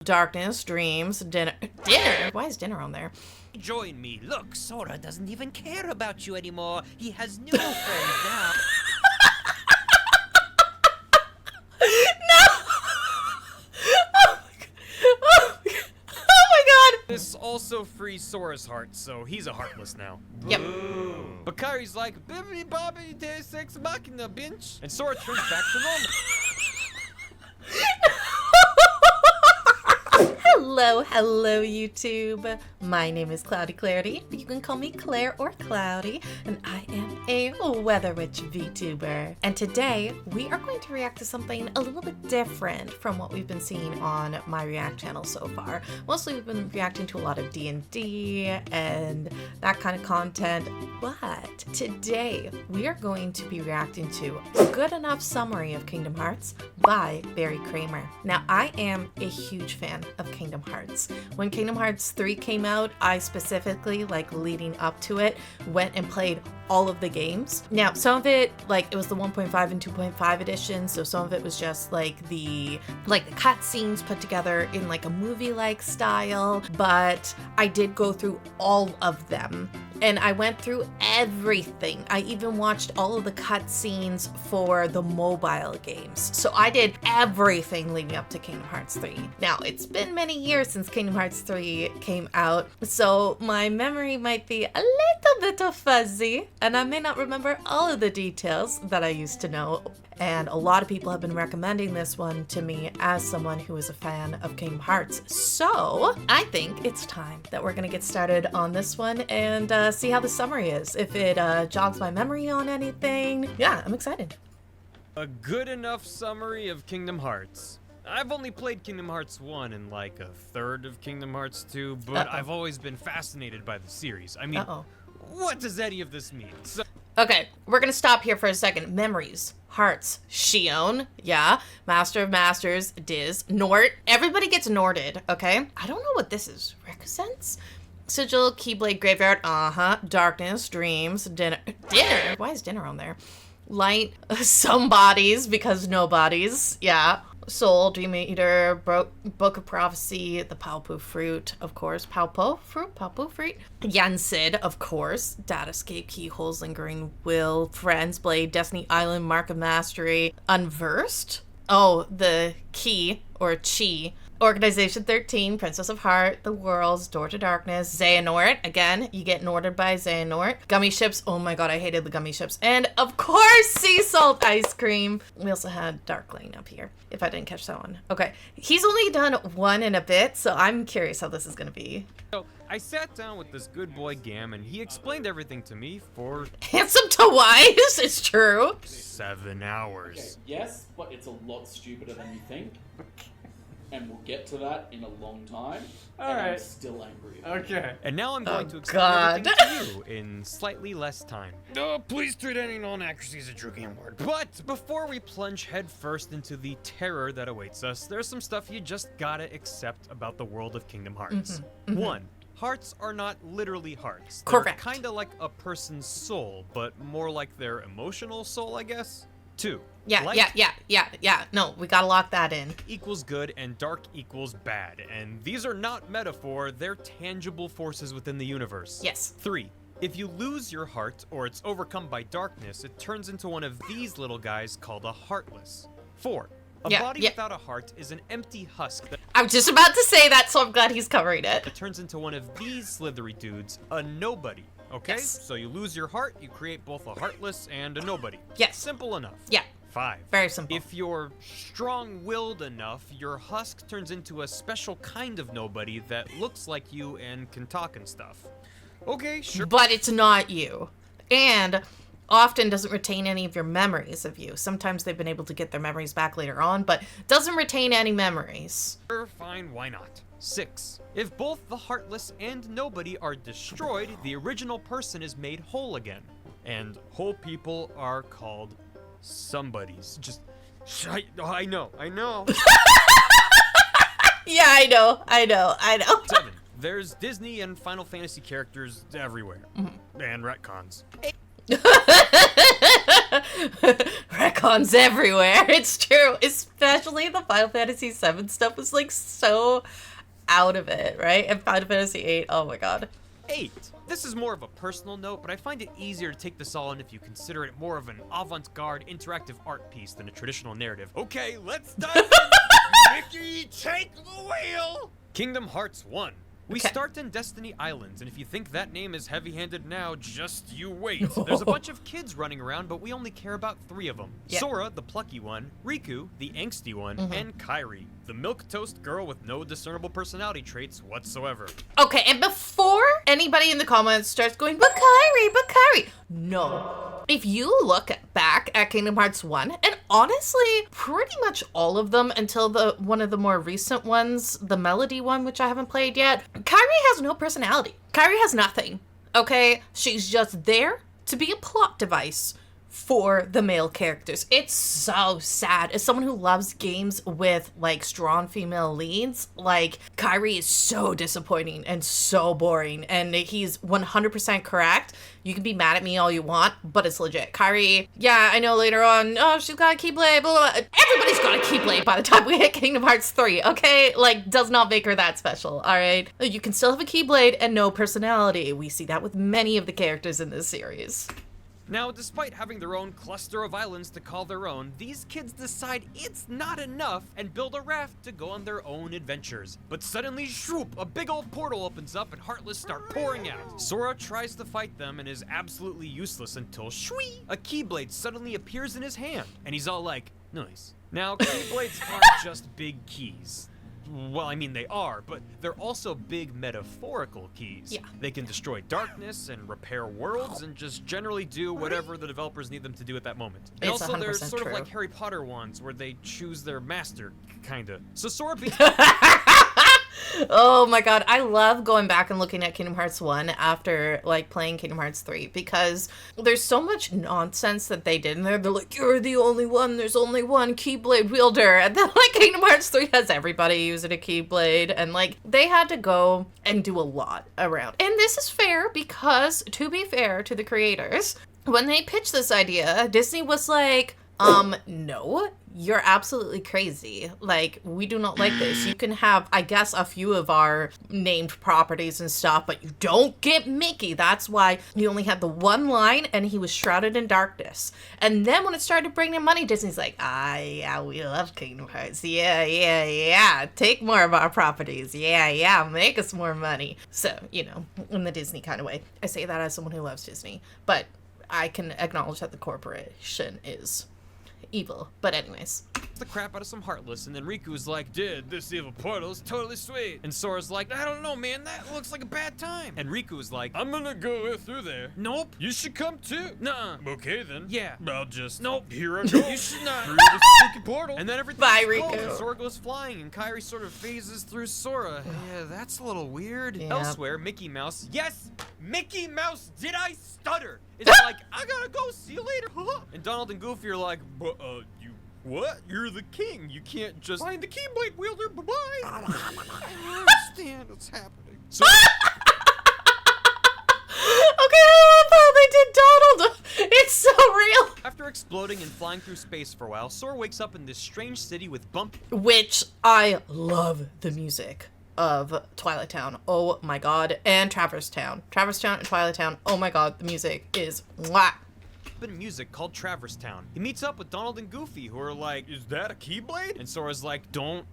Darkness, dreams, dinner. Dinner? Why is dinner on there? Join me. Look, Sora doesn't even care about you anymore. He has new friends now. This also frees Sora's heart, so he's a heartless now. Yep. Bakari's like, Bibbidi Bobbidi Day 6 Machina, bitch. And Sora turns back to normal. Hello YouTube. My name is Cloudy Clarity. You can call me Claire or Cloudy, and I am a Weather Witch VTuber. And today we are going to react to something a little bit different from what we've been seeing on my React channel so far. Mostly we've been reacting to a lot of D&D and that kind of content, but today we are going to be reacting to a good enough summary of Kingdom Hearts by Barry Kramer. Now, I am a huge fan of Kingdom Hearts. When Kingdom Hearts 3 came out, I specifically, like leading up to it, went and played all of the games. Now, some of it, like it was the 1.5 and 2.5 edition, so some of it was just like the cutscenes put together in like a movie-like style, but I did go through all of them. And I went through everything. I even watched all of the cutscenes for the mobile games. So I did everything leading up to Kingdom Hearts 3. Now, it's been many years since Kingdom Hearts 3 came out, so my memory might be a little bit fuzzy, and I may not remember all of the details that I used to know. And a lot of people have been recommending this one to me as someone who is a fan of Kingdom Hearts. So I think it's time that we're gonna get started on this one and see how the summary is. If it jogs my memory on anything. Yeah, I'm excited. A good enough summary of Kingdom Hearts. I've only played Kingdom Hearts 1 and like a third of Kingdom Hearts 2, but I've always been fascinated by the series. I mean, what does any of this mean? So okay, we're gonna stop here for a second. Memories, hearts, Shion, yeah, Master of Masters, Diz, Nort. Everybody gets Norted, okay? I don't know what this is. Represents? Sigil, Keyblade, Graveyard, Darkness, Dreams, Dinner. Dinner? Why is dinner on there? Light, some bodies because nobodies, yeah. Soul, Dream Eater, Book of Prophecy, the Palpo Fruit, of course. Palpo Fruit. Yansid, of course. Datascape, Keyholes, Lingering Will, Friends, Blade, Destiny Island, Mark of Mastery, Unversed. Oh, the Key, or Chi. Organization 13, Princess of Heart, The Worlds, Door to Darkness, Xehanort. Again, you get Norted by Xehanort. Gummy Ships. Oh my god, I hated the Gummy Ships. And of course, Sea Salt Ice Cream. We also had Dark Lane up here, if I didn't catch that one. Okay, he's only done one in a bit, so I'm curious how this is gonna be. So I sat down with this good boy Gam, and he explained everything to me for handsome to wise, it's true. 7 hours. Okay, yes, but it's a lot stupider than you think. And we'll get to that in a long time. I'm still angry. Okay. And now I'm going to explain everything to you in slightly less time. Please treat any non-accuracy as a true game word. But before we plunge headfirst into the terror that awaits us, there's some stuff you just gotta accept about the world of Kingdom Hearts. 1. Hearts are not literally hearts. They're Correct. Kind of like a person's soul, but more like their emotional soul, I guess. 2. Yeah. No, we gotta lock that in. Equals good and dark equals bad. And these are not metaphor, they're tangible forces within the universe. Yes. 3. If you lose your heart or it's overcome by darkness, it turns into one of these little guys called a heartless. 4. A body without a heart is an empty husk that I was just about to say that, so I'm glad he's covering it. It turns into one of these slithery dudes, a nobody. Okay? Yes. So you lose your heart, you create both a heartless and a nobody. Yes. Simple enough. Yeah. 5. Very simple. If you're strong-willed enough, your husk turns into a special kind of nobody that looks like you and can talk and stuff. Okay, sure. But it's not you. And often doesn't retain any of your memories of you. Sometimes they've been able to get their memories back later on, but doesn't retain any memories. Sure, fine, why not? 6. If both the heartless and nobody are destroyed, the original person is made whole again. And whole people are called somebodies. Just, I know. Yeah, I know. 7. There's Disney and Final Fantasy characters everywhere. And retcons. Retcons everywhere. It's true. Especially the Final Fantasy VII stuff was like so out of it, right? And Final Fantasy VIII, oh my god. 8. This is more of a personal note, but I find it easier to take this all in if you consider it more of an avant-garde interactive art piece than a traditional narrative. Okay, let's dive in. Mickey, take the wheel! Kingdom Hearts 1. We start in Destiny Islands, and if you think that name is heavy-handed now, just you wait. There's a bunch of kids running around, but we only care about 3 of them. Yep. Sora, the plucky one, Riku, the angsty one, and Kairi, the milquetoast girl with no discernible personality traits whatsoever. Okay, and before anybody in the comments starts going, but Kairi, no. If you look back at Kingdom Hearts 1, and honestly, pretty much all of them until one of the more recent ones, the Melody one, which I haven't played yet, Kairi has no personality. Kairi has nothing, okay? She's just there to be a plot device for the male characters. It's so sad. As someone who loves games with like strong female leads, like Kairi is so disappointing and so boring, and he's 100% correct. You can be mad at me all you want, but it's legit. Kairi, yeah, I know later on, oh, she's got a Keyblade, blah, blah, blah. Everybody's got a Keyblade by the time we hit Kingdom Hearts 3, okay? Like, does not make her that special, all right? You can still have a Keyblade and no personality. We see that with many of the characters in this series. Now, despite having their own cluster of islands to call their own, these kids decide it's not enough and build a raft to go on their own adventures. But suddenly, shroop, a big old portal opens up and Heartless start pouring out. Sora tries to fight them and is absolutely useless until shwee, a Keyblade suddenly appears in his hand. And he's all like, nice. Now, Keyblades aren't just big keys. Well, I mean, they are, but they're also big metaphorical keys. Yeah. They can destroy darkness and repair worlds and just generally do whatever the developers need them to do at that moment. And It's also, they're 100% sort true. of like Harry Potter ones, where they choose their master, kinda. So Sora beats... Oh my god, I love going back and looking at Kingdom Hearts 1 after, like, playing Kingdom Hearts 3, because there's so much nonsense that they did in there. They're like, you're the only one, there's only one Keyblade wielder, and then, like, Kingdom Hearts 3 has everybody using a Keyblade, and, like, they had to go and do a lot around. And this is fair, because, to be fair to the creators, when they pitched this idea, Disney was like, no, you're absolutely crazy. Like, we do not like this. You can have, I guess, a few of our named properties and stuff, but you don't get Mickey. That's why he only had the one line and he was shrouded in darkness. And then when it started bringing in money, Disney's like, yeah, we love Kingdom Hearts. Yeah. Take more of our properties. Yeah, make us more money. So, you know, in the Disney kind of way. I say that as someone who loves Disney, but I can acknowledge that the corporation is evil. But anyways, the crap out of some Heartless, and then Riku's like, dude, this evil portal is totally sweet. And Sora's like, I don't know, man, that looks like a bad time. And Riku's like, I'm gonna go through there. Nope. You should come too. Nuh-uh. Okay then. Yeah. I'll just, nope. Here I go. You should not. Through the spooky portal. And then everything's Bye, cold, Riku. and Sora goes flying, and Kairi sort of phases through Sora. Yeah, that's a little weird. Yeah. Elsewhere, Mickey Mouse, yes, Mickey Mouse, did I stutter? It's like, I gotta go, see you later. And Donald and Goofy are like, you what? You're the king. You can't just find the Keyblade wielder. Bye-bye. I don't understand what's happening. So okay, I love how they did Donald. It's so real. after exploding and flying through space for a while, Sora wakes up in this strange city with bumpy... Which I love the music of Twilight Town. Oh my god. And Traverse Town. Traverse Town and Twilight Town. Oh my god, the music is mwah. music called Traverse Town. He meets up with Donald and Goofy, who are like, is that a Keyblade? And Sora's like, don't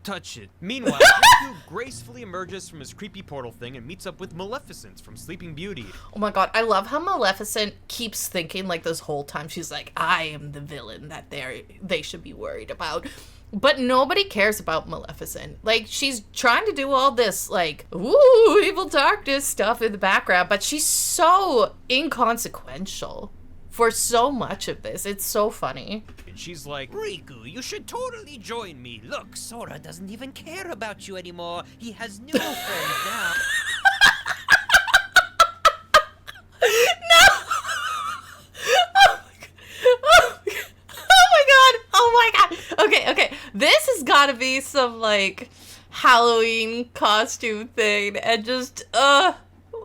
touch it. Meanwhile, Riku gracefully emerges from his creepy portal thing and meets up with Maleficent from Sleeping Beauty. Oh my god, I love how Maleficent keeps thinking, like, this whole time, she's like, I am the villain that they should be worried about. But nobody cares about Maleficent. Like, she's trying to do all this, like, ooh, evil darkness stuff in the background, but she's so inconsequential for so much of this. It's so funny. And she's like, Riku, you should totally join me. Look, Sora doesn't even care about you anymore. He has new friends now. Okay, this has got to be some, like, Halloween costume thing, and just,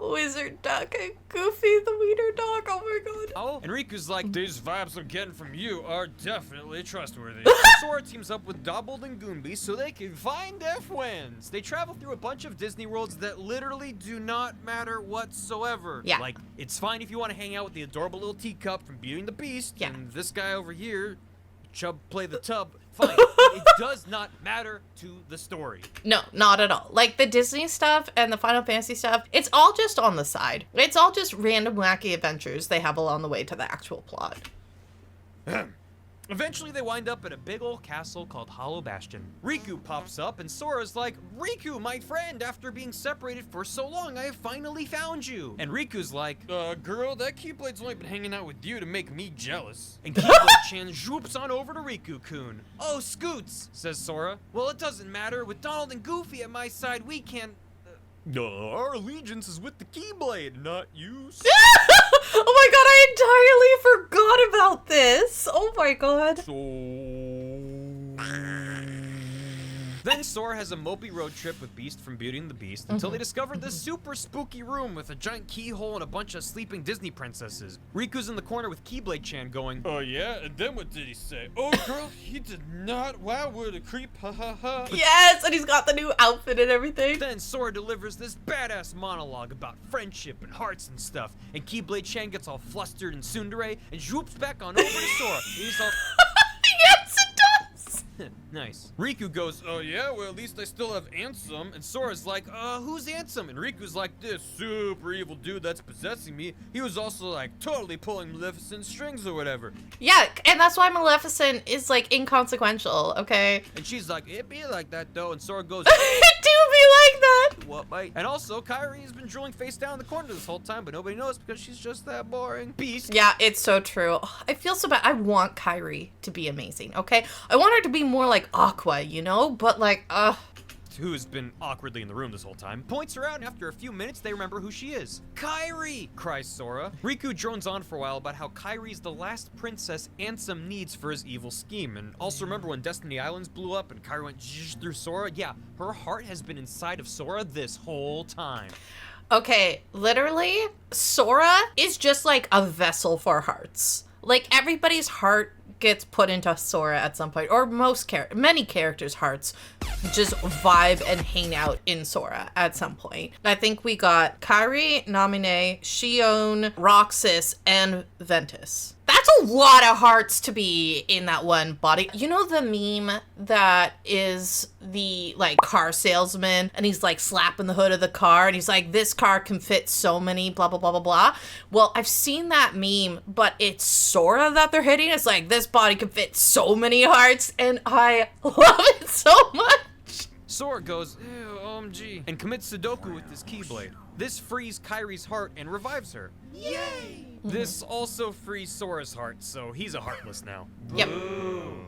Wizard Duck and Goofy the Wiener Dog. Oh my god. Oh, and Riku's like, these vibes I'm getting from you are definitely trustworthy. Sora teams up with Dobbled and Goomby so they can find their friends. They travel through a bunch of Disney worlds that literally do not matter whatsoever. Yeah. Like, it's fine if you want to hang out with the adorable little teacup from Beauty and the Beast, Yeah. and this guy over here, Chub play the tub. Fine. It does not matter to the story. No, not at all. Like the Disney stuff and the Final Fantasy stuff, it's all just on the side. It's all just random wacky adventures they have along the way to the actual plot. Eventually, they wind up at a big old castle called Hollow Bastion. Riku pops up, and Sora's like, Riku, my friend, after being separated for so long, I have finally found you. And Riku's like, girl, that Keyblade's only been hanging out with you to make me jealous. And Keyblade-chan zwoops on over to Riku-kun. Oh, Scoots, says Sora. Well, it doesn't matter. With Donald and Goofy at my side, we can't... our allegiance is with the Keyblade, not you. Oh my god, I entirely forgot about this. Oh my god. Then Sora has a mopey road trip with Beast from Beauty and the Beast until they discover this super spooky room with a giant keyhole and a bunch of sleeping Disney princesses. Riku's in the corner with Keyblade-chan going, oh yeah? And then what did he say? Oh girl, he did not. Wow, what a creep, ha ha ha. Yes, and he's got the new outfit and everything. Then Sora delivers this badass monologue about friendship and hearts and stuff, and Keyblade-chan gets all flustered and tsundere and zwoops back on over to Sora. And he's all... Yes, it does. Nice. Riku goes, oh yeah, well at least I still have Ansem. And Sora's like, who's Ansem? And Riku's like, this super evil dude that's possessing me. He was also like totally pulling Maleficent's strings or whatever. Yeah, and that's why Maleficent is like inconsequential, okay? And she's like, it be like that though. And Sora goes, It do be like that. what, mate? And also, Kairi has been drilling face down in the corner this whole time, but nobody knows because she's just that boring. Beast. Yeah, it's so true. I feel so bad. I want Kairi to be amazing, okay? I want her to be more like Aqua, you know? But like, who's been awkwardly in the room this whole time, points her out, and after a few minutes, they remember who she is. Kairi! Cries Sora. Riku drones on for a while about how Kairi's the last princess Ansem needs for his evil scheme. And also remember when Destiny Islands blew up and Kairi went zzzz through Sora? Yeah, her heart has been inside of Sora this whole time. okay, literally, Sora is just like a vessel for hearts. Like, everybody's heart gets put into Sora at some point, or many characters' hearts just vibe and hang out in Sora at some point. I think we got Kairi, Naminé, Shion, Roxas, and Ventus. That's a lot of hearts to be in that one body. You know the meme that is the like car salesman and he's like slapping the hood of the car and he's like, this car can fit so many blah, blah, blah, blah, blah. Well, I've seen that meme, but it's Sora that they're hitting. It's like, this body can fit so many hearts and I love it so much. Sora goes, ew, OMG, and commits Sudoku with his Keyblade. This frees Kairi's heart and revives her. Yay! This also frees Sora's heart, so he's a heartless now. Yep.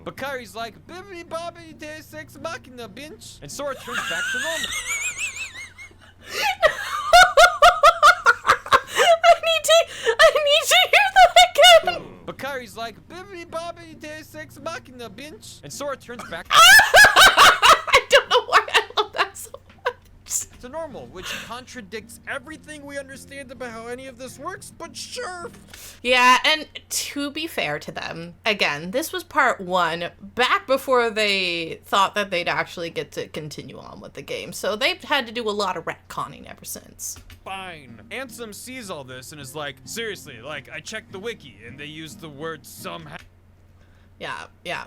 But Kairi's like, Bibbidi Bobbidi Day Sex Machina, bitch. And Sora turns back to normal. I need to hear that again. But Kairi's like, Bibbidi Bobbidi Day Sex Machina, bitch. And Sora turns back I don't know why I love that so much. to normal, which contradicts everything we understand about how any of this works, but sure. Yeah, and to be fair to them, again, this was part 1, back before they thought that they'd actually get to continue on with the game. So they've had to do a lot of retconning ever since. Fine. Ansem sees all this and is like, seriously, like, I checked the wiki and they used the word somehow. Yeah.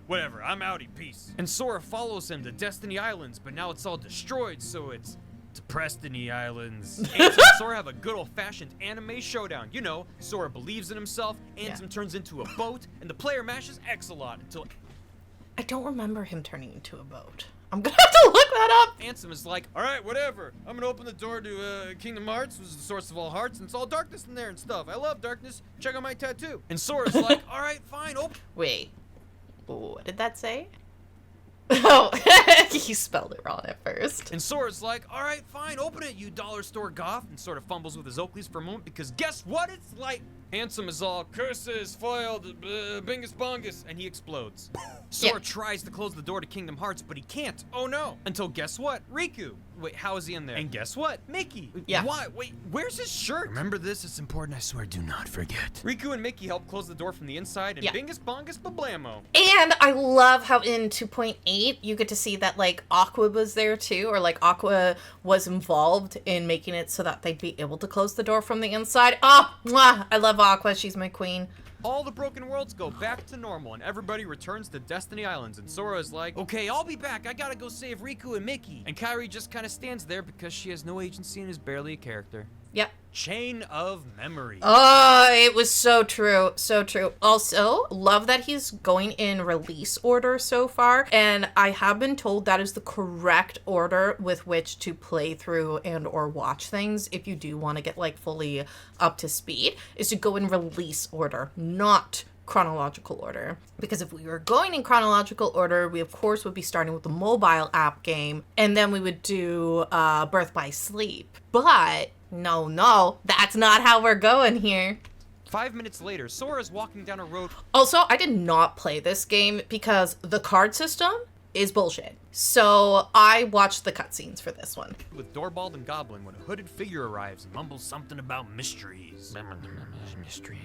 Whatever, I'm outie, peace. And Sora follows him to Destiny Islands, but now it's all destroyed, so it's Deprestiny Islands. Ansem and Sora have a good old-fashioned anime showdown. You know, Sora believes in himself, Ansem turns into a boat, and the player mashes X a lot until... I don't remember him turning into a boat. I'm gonna have to look that up. Ansem is like, alright, whatever. I'm gonna open the door to Kingdom Hearts, which is the source of all hearts, and it's all darkness in there and stuff. I love darkness. Check out my tattoo. And Sora's like, alright, fine, open. Wait, what did that say? Oh, He spelled it wrong at first. And Sora's like, all right, fine, open it, you dollar store goth, and sort of fumbles with his Oakleys for a moment because guess what? It's like Handsome is all curses, foiled, bingus bongus, and he explodes. Sora tries to close the door to Kingdom Hearts, but he can't. Oh no. Until guess what? Riku. Wait, how is he in there? And guess what? Mickey. Yeah. Why? Wait, where's his shirt? Remember this, it's important, I swear, do not forget. Riku and Mickey help close the door from the inside, and bingus bongus bablamo. And I love how in 2.8 you get to see that like Aqua was there too, or like Aqua was involved in making it so that they'd be able to close the door from the inside. Oh, mwah, I love Aqua. She's my queen. All the broken worlds go back to normal, and everybody returns to Destiny Islands, and Sora is like, okay, I'll be back, I gotta go save Riku and Mickey. And Kairi just kind of stands there because she has no agency and is barely a character. Yep. Chain of memory. Oh, it was so true. So true. Also, love that he's going in release order so far. And I have been told that is the correct order with which to play through and or watch things if you do want to get like fully up to speed, is to go in release order, not chronological order. Because if we were going in chronological order, we of course would be starting with the mobile app game, and then we would do Birth by Sleep. But no, that's not how we're going here. 5 minutes later, Sora's walking down a road. Also, I did not play this game because the card system is bullshit. So I watched the cutscenes for this one. With Doorbald and Goblin when a hooded figure arrives and mumbles something about mysteries. Mysteries.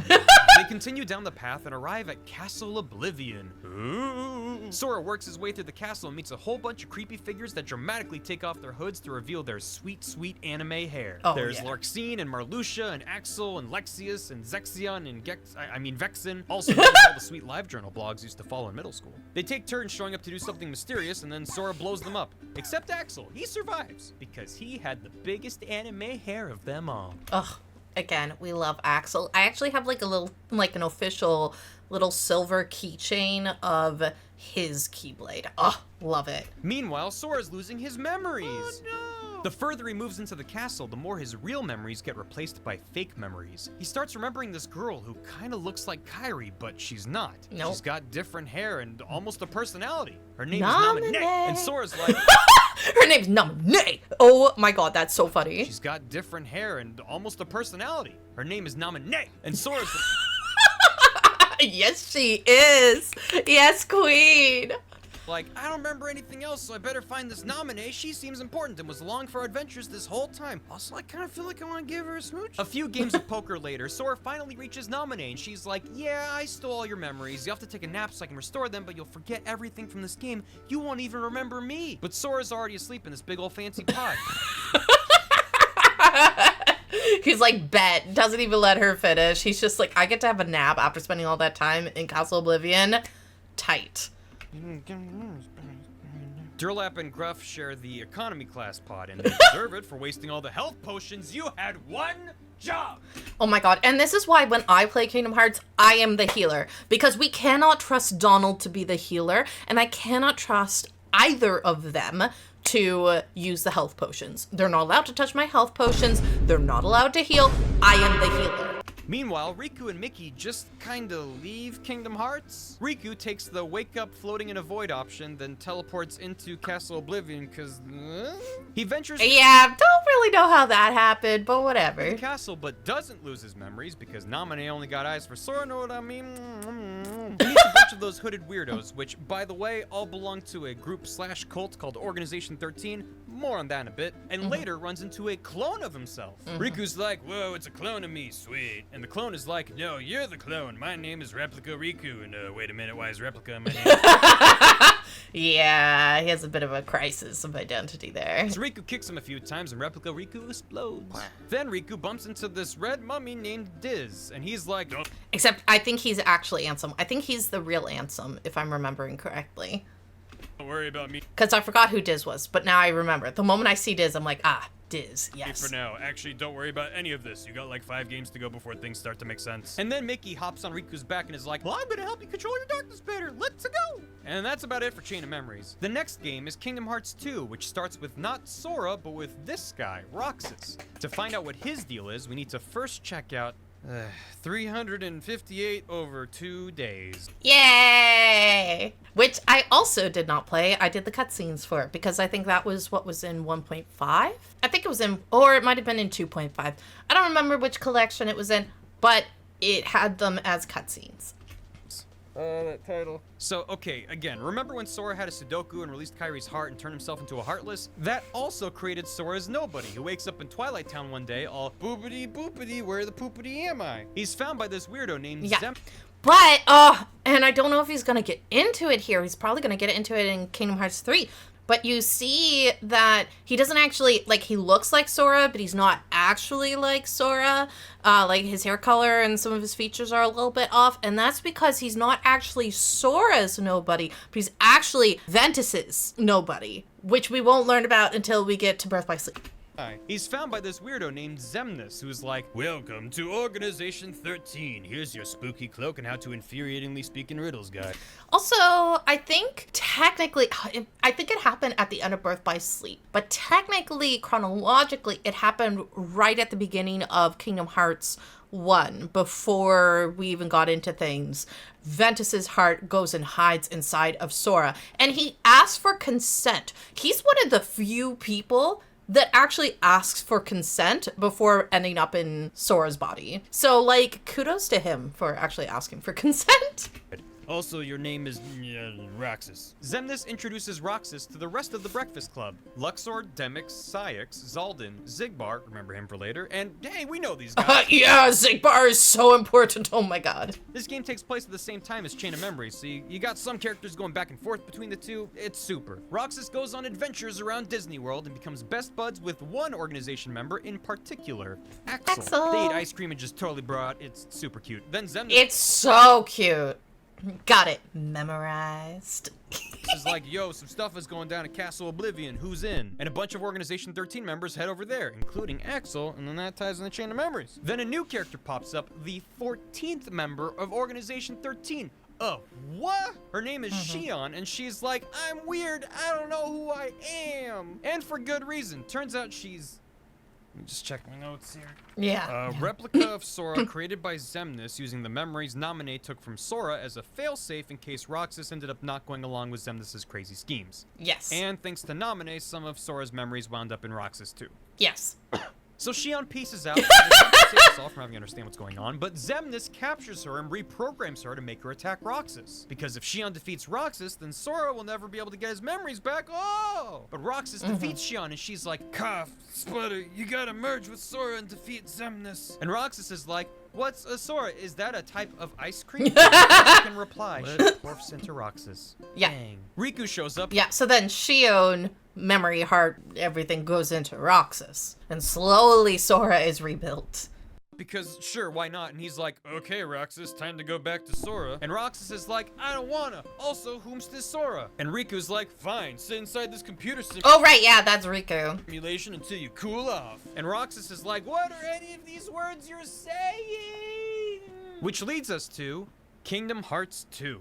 They continue down the path and arrive at Castle Oblivion. Ooh. Sora works his way through the castle and meets a whole bunch of creepy figures that dramatically take off their hoods to reveal their sweet, sweet anime hair. Oh, There's yeah. Larxene and Marluxia and Axel and Lexius and Zexion and Vexen. Also known as all the sweet LiveJournal blogs used to follow in middle school. They take turns showing up to do something mysterious and then Sora blows them up. Except Axel, he survives because he had the biggest anime hair of them all. Ugh. Again, we love Axel. I actually have like a little, like an official little silver keychain of his Keyblade. Oh, love it. Meanwhile, Sora's losing his memories. Oh, no. The further he moves into the castle, the more his real memories get replaced by fake memories. He starts remembering this girl who kind of looks like Kairi, but she's not. Nope. She's got different hair and almost a personality. Her name Nominee. is Nominee. And Sora's like... Her name's Nominee. Oh my god, that's so funny. She's got different hair and almost a personality. Her name is Nominee. And Sora's Yes, she is. Yes, queen. like, I don't remember anything else, so I better find this Nominee. She seems important and was along for our adventures this whole time. Also, I kind of feel like I want to give her a smooch. A few games of poker later, Sora finally reaches Nominee, and she's like, yeah, I stole all your memories. You have to take a nap so I can restore them, but you'll forget everything from this game. You won't even remember me. But Sora's already asleep in this big old fancy pod. He's like, bet. Doesn't even let her finish. He's just like, I get to have a nap after spending all that time in Castle Oblivion. Tight. Durlap and Gruff share the economy class pod, and they deserve it for wasting all the health potions. You had one job! Oh my god. And this is why when I play Kingdom Hearts, I am the healer. Because we cannot trust Donald to be the healer, and I cannot trust either of them to use the health potions. They're not allowed to touch my health potions. They're not allowed to heal. I am the healer. Meanwhile, Riku and Mickey just kinda leave Kingdom Hearts. Riku takes the wake up floating in a void option, then teleports into Castle Oblivion because he ventures Yeah, don't really know how that happened, but whatever. the castle, but doesn't lose his memories because Nominee only got eyes for Sora, know what I mean? He meets a bunch of those hooded weirdos, which, by the way, all belong to a group/cult called Organization 13. More on that in a bit. And later runs into a clone of himself. Riku's like, whoa, it's a clone of me, sweet. And the clone is like, no, you're the clone. My name is Replica Riku. And wait a minute, why is Replica my name? Yeah, he has a bit of a crisis of identity there. So Riku kicks him a few times and Replica Riku explodes. Then Riku bumps into this red mummy named Diz. And he's like, oh. Except I think he's actually Ansem. I think he's the real Ansem, if I'm remembering correctly. Don't worry about me Because I forgot who Diz was, but now I remember. The moment I see Diz, I'm like, ah, Diz, yes. for now. Actually, don't worry about any of this. You got like 5 games to go before things start to make sense. And then Mickey hops on Riku's back and is like, well, I'm gonna help you control your darkness better. Let's go. And that's about it for Chain of Memories. The next game is Kingdom Hearts 2, which starts with not Sora, but with this guy, Roxas. To find out what his deal is, we need to first check out 358 over 2 days. Yay! Which I also did not play. I did the cutscenes for it because I think that was what was in 1.5. I think it was in, or it might have been in 2.5. I don't remember which collection it was in, but it had them as cutscenes. That title. So, okay, again, remember when Sora had a Sudoku and released Kairi's heart and turned himself into a Heartless? That also created Sora's Nobody, who wakes up in Twilight Town one day all, boopity boopity, where the poopity am I? He's found by this weirdo named Zem. But, and I don't know if he's going to get into it here. He's probably going to get into it in Kingdom Hearts 3. But you see that he doesn't actually, like, he looks like Sora, but he's not actually like Sora. Like, his hair color and some of his features are a little bit off. And that's because he's not actually Sora's Nobody, but he's actually Ventus's Nobody, which we won't learn about until we get to Birth by Sleep. He's found by this weirdo named Xemnas, who's like, welcome to Organization 13. Here's your spooky cloak and how to infuriatingly speak in riddles guide. Also, I think technically, I think it happened at the end of Birth by Sleep, but technically, chronologically, it happened right at the beginning of Kingdom Hearts 1, before we even got into things. Ventus's heart goes and hides inside of Sora, and he asks for consent. He's one of the few people that actually asks for consent before ending up in Sora's body. So, like, kudos to him for actually asking for consent. Also, your name is Roxas. Xemnas introduces Roxas to the rest of the Breakfast Club. Luxor, Demix, Syx, Zaldin, Zigbar, remember him for later, and hey, we know these guys. Yeah, Zigbar is so important, oh my god. This game takes place at the same time as Chain of Memories, so you got some characters going back and forth between the two. It's super. Roxas goes on adventures around Disney World and becomes best buds with one organization member in particular, Axel. They eat ice cream and just totally brought. It's super cute. Then Xemnas. It's so cute. Got it memorized. Is like, yo, some stuff is going down at Castle Oblivion. Who's in? And a bunch of Organization 13 members head over there, including Axel, and then that ties in the Chain of Memories. Then a new character pops up, the 14th member of Organization 13. Oh, what? Her name is Xion, and she's like, I'm weird, I don't know who I am. And for good reason. Turns out she's... Let me just check my notes here. Yeah. A replica of Sora created by Xemnas using the memories Naminé took from Sora as a failsafe in case Roxas ended up not going along with Xemnas' crazy schemes. Yes. And thanks to Naminé, some of Sora's memories wound up in Roxas too. Yes. So Xion pieces out and saves herself from having to understand what's going on, but Xemnas captures her and reprograms her to make her attack Roxas. Because if Xion defeats Roxas, then Sora will never be able to get his memories back. Oh! But Roxas defeats Xion, and she's like, Cough, Sputter, you gotta merge with Sora and defeat Xemnas. And Roxas is like, what's a Sora? Is that a type of ice cream? Roxas can reply, she morphs into Roxas. Yeah. Dang. Riku shows up. Yeah, so then Xion, memory, heart, everything goes into Roxas. And slowly Sora is rebuilt. Because, sure, why not? And he's like, okay, Roxas, time to go back to Sora. And Roxas is like, I don't wanna. Also, whom's this Sora? And Riku's like, fine, sit inside this computer Oh, right, yeah, that's Riku. simulation until you cool off. And Roxas is like, what are any of these words you're saying? Which leads us to Kingdom Hearts 2.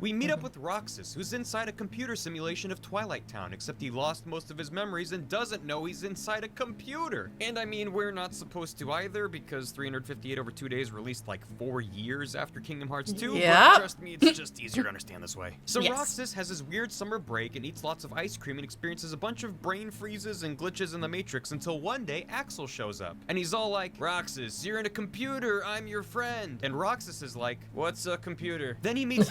We meet up with Roxas, who's inside a computer simulation of Twilight Town, except he lost most of his memories and doesn't know he's inside a computer. And I mean, we're not supposed to either, because 358 over 2 days released like 4 years after Kingdom Hearts 2, but trust me, it's just easier to understand this way. So Roxas has his weird summer break and eats lots of ice cream and experiences a bunch of brain freezes and glitches in the Matrix until one day Axel shows up. And he's all like, Roxas, you're in a computer, I'm your friend. And Roxas is like, what's a computer? Then he meets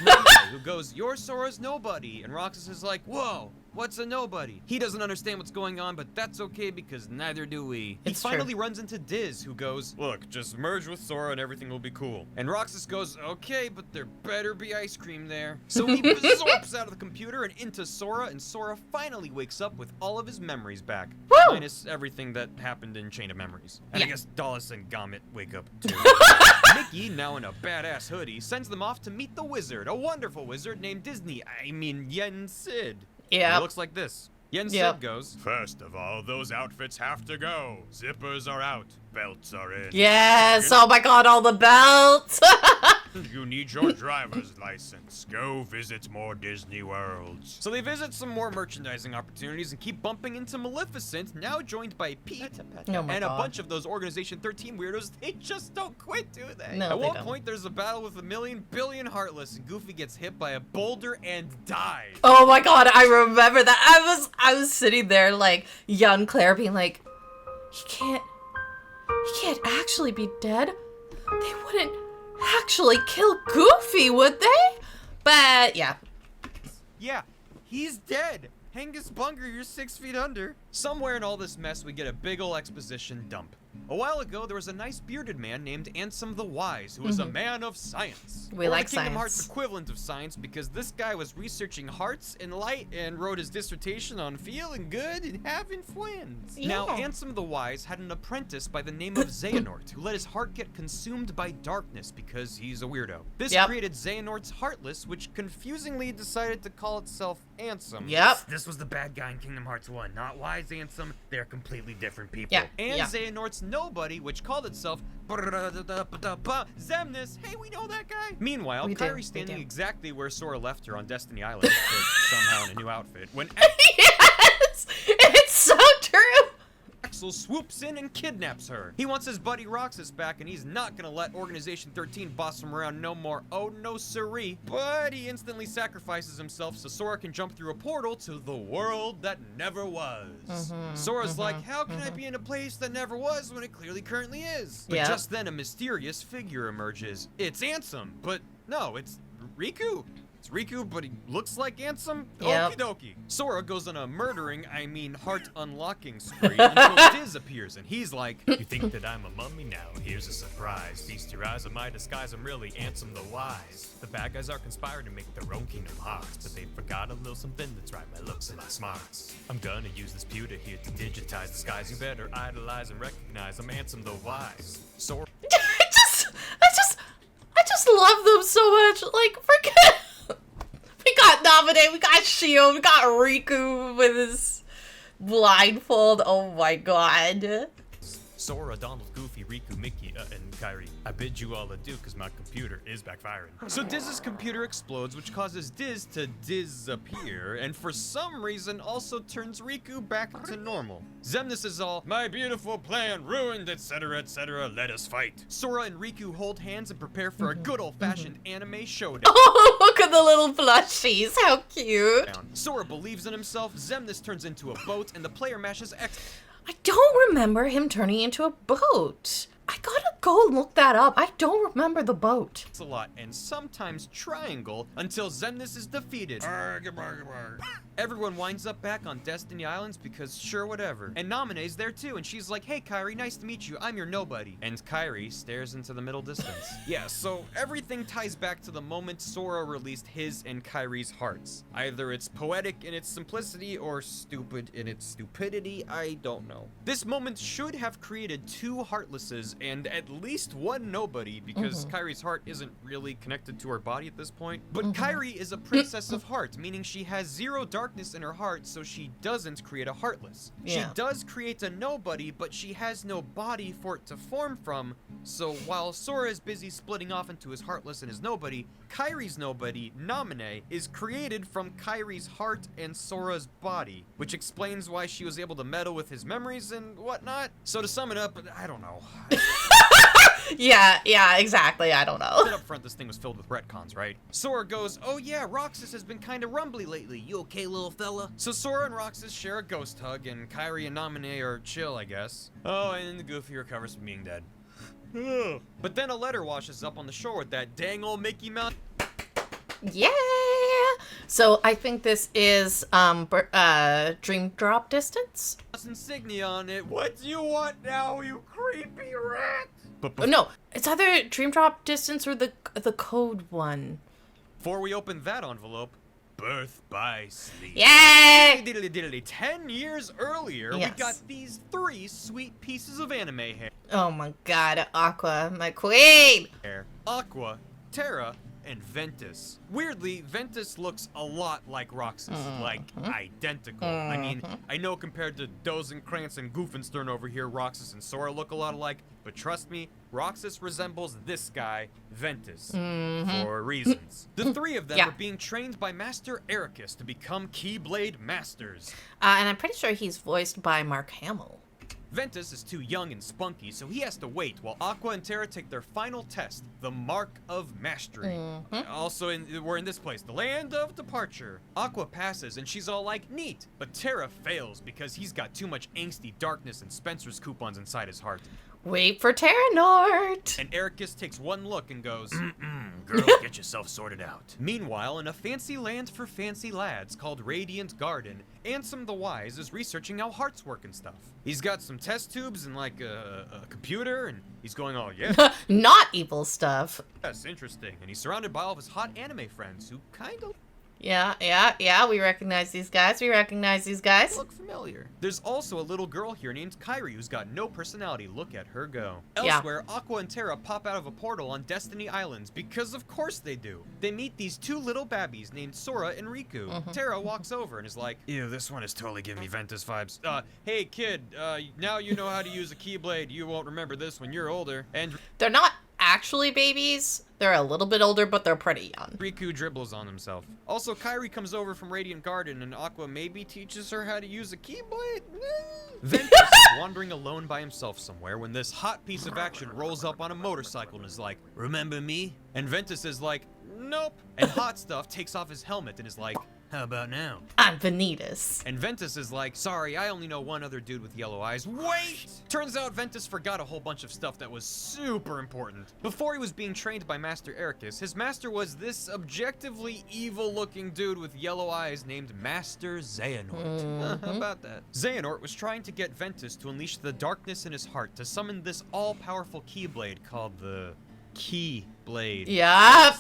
who goes, you're Sora's nobody. And Roxas is like, whoa, what's a nobody? He doesn't understand what's going on, but that's okay because neither do we. He finally runs into Diz, who goes, look, just merge with Sora and everything will be cool. And Roxas goes, okay, but there better be ice cream there. So he absorbs out of the computer and into Sora, and Sora finally wakes up with all of his memories back. Woo! Minus everything that happened in Chain of Memories. And I guess Dallas and Gommet wake up too. Mickey, now in a badass hoodie, sends them off to meet the wizard, a wonderful wizard named Yen Sid. Yeah. It looks like this. Yen Sid goes, first of all, those outfits have to go. Zippers are out, belts are in. Yes, oh my god, all the belts. You need your driver's license. Go visit more Disney Worlds. So they visit some more merchandising opportunities and keep bumping into Maleficent, now joined by Pete Oh and my a God. bunch of those Organization 13 weirdos. They just don't quit, do they? No, At they one don't. point, there's a battle with 1,000,000,000 Heartless, and Goofy gets hit by a boulder and dies. Oh my God, I remember that. I was sitting there like young Claire being like, he can't actually be dead. They wouldn't actually kill Goofy, would they? But yeah. Yeah, he's dead. Angus Bunger, you're 6 feet under. Somewhere in all this mess, we get a big ol' exposition dump. A while ago, there was a nice bearded man named Ansem the Wise, who was a man of science. We or like the Kingdom science. Hearts equivalent of science, because this guy was researching hearts and light and wrote his dissertation on feeling good and having friends. Now, Yeah. Ansem the Wise had an apprentice by the name of Xehanort, who let his heart get consumed by darkness because he's a weirdo. This Yep. created Xehanort's Heartless, which confusingly decided to call itself Ansem. Yep. This was the bad guy in Kingdom Hearts 1, not Wise Ansem. They're completely different people. Yeah, And yeah. Xehanort's Nobody, which called itself Zemnis. Hey, we know that guy. Meanwhile, We do, Kyrie's we standing do. exactly where Sora left her on Destiny Island, but somehow in a new outfit, when Yes! It's so true! Axel swoops in and kidnaps her. He wants his buddy Roxas back, and he's not gonna let Organization 13 boss him around no more. Oh no siree. But he instantly sacrifices himself so Sora can jump through a portal to the world that never was. Sora's like, how can I be in a place that never was when it clearly currently is? But Yeah. just then a mysterious figure emerges. It's Ansem, but no, it's Riku. It's Riku, but he looks like Ansem. Yep. Okie dokie. Sora goes on a heart unlocking spree until Diz appears, and he's like, You think that I'm a mummy now? Here's a surprise. Feast your eyes on my disguise. I'm really Ansem the Wise. The bad guys are conspiring to make their own Kingdom Hearts, but they forgot a little something that's right, my looks and my smarts. I'm gonna use this pewter here to digitize the skies. You better idolize and recognize I'm Ansem the Wise. Sora. I just love them so much. Like, forget. We got Naminé, we got Shield, we got Riku with his blindfold. Oh my God. Sora, Donald, Goofy, Riku, Mickey, and Kairi. I bid you all adieu because my computer is backfiring. So Diz's computer explodes, which causes Diz to disappear, and for some reason also turns Riku back to normal. Zemnis is all, my beautiful plan ruined, etc., let us fight. Sora and Riku hold hands and prepare for a good old-fashioned anime showdown. Oh, look at the little plushies. How cute. Sora believes in himself, Zemnis turns into a boat, and the player mashes X. I don't remember him turning into a boat. I gotta go and look that up. I don't remember the boat. A lot, and sometimes triangle until Zemnis is defeated. Everyone winds up back on Destiny Islands because sure, whatever. And Naminé's there too, and she's like, hey Kairi, nice to meet you, I'm your nobody. And Kairi stares into the middle distance. Yeah, so everything ties back to the moment Sora released his and Kairi's hearts. Either it's poetic in its simplicity or stupid in its stupidity, I don't know. This moment should have created 2 Heartlesses and at least 1 nobody, because Kairi's heart isn't really connected to her body at this point. But Kairi is a princess of heart, meaning she has 0 darkness in her heart, so she doesn't create a Heartless. Yeah. She does create a nobody, but she has no body for it to form from, so while Sora is busy splitting off into his Heartless and his nobody, Kairi's nobody, Naminé, is created from Kairi's heart and Sora's body, which explains why she was able to meddle with his memories and whatnot. So to sum it up, I don't know. Yeah, exactly. I don't know. Up front, this thing was filled with retcons, right? Sora goes, oh yeah, Roxas has been kinda rumbly lately. You okay, little fella? So Sora and Roxas share a ghost hug, and Kairi and Naminé are chill, I guess. Oh, and then the Goofy recovers from being dead. But then a letter washes up on the shore with that dang old Mickey Mouse. Yeah. So I think this is Dream Drop Distance. Insignia on it. What do you want now, you creepy rat? Oh, no, it's either Dream Drop Distance or the code one. Before we open that envelope, Birth by Sleep. Yay! Diddly 10 years earlier, Yes. we got these 3 sweet pieces of anime Oh my God, Aqua, my queen. hair. Aqua, Terra, and Ventus. Weirdly, Ventus looks a lot like Roxas, like identical. I mean, I know compared to Dozenkrantz and Goofenstern over here, Roxas and Sora look a lot alike, but trust me, Roxas resembles this guy, Ventus, for reasons. The three of them are being trained by Master Ericus to become Keyblade Masters. And I'm pretty sure he's voiced by Mark Hamill. Ventus is too young and spunky, so he has to wait while Aqua and Terra take their final test, the Mark of Mastery. Also, we're in this place, the Land of Departure. Aqua passes, and she's all like, neat. But Terra fails because he's got too much angsty darkness and Spencer's coupons inside his heart. Wait for Terranort! And Ericus takes one look and goes, Girl, get yourself sorted out. Meanwhile, in a fancy land for fancy lads called Radiant Garden, Ansem the Wise is researching how hearts work and stuff. He's got some test tubes and like a computer, and he's going, oh yeah. Not evil stuff. That's interesting. And he's surrounded by all of his hot anime friends who kind of Yeah, we recognize these guys. look familiar. There's also a little girl here named Kairi who's got no personality. Look at her go. Yeah. Elsewhere, Aqua and Terra pop out of a portal on Destiny Islands because of course they do. They meet these two little babbies named Sora and Riku. Terra walks over and is like, ew, this one is totally giving me Ventus vibes. Hey kid, now you know how to use a Keyblade. You won't remember this when you're older. And They're not actually babies. They're a little bit older, but they're pretty young. Riku dribbles on himself. Also, Kairi comes over from Radiant Garden, and Aqua maybe teaches her how to use a Keyblade? Ventus is wandering alone by himself somewhere when this hot piece of action rolls up on a motorcycle and is like, remember me? And Ventus is like, nope. And Hot Stuff takes off his helmet and is like, how about now? I'm Vanitas. And Ventus is like, sorry, I only know one other dude with yellow eyes. Wait! Turns out Ventus forgot a whole bunch of stuff that was super important. Before he was being trained by Master Ericus, his master was this objectively evil-looking dude with yellow eyes named Master Xehanort. How about that? Xehanort was trying to get Ventus to unleash the darkness in his heart to summon this all-powerful Keyblade called the Keyblade. Yep.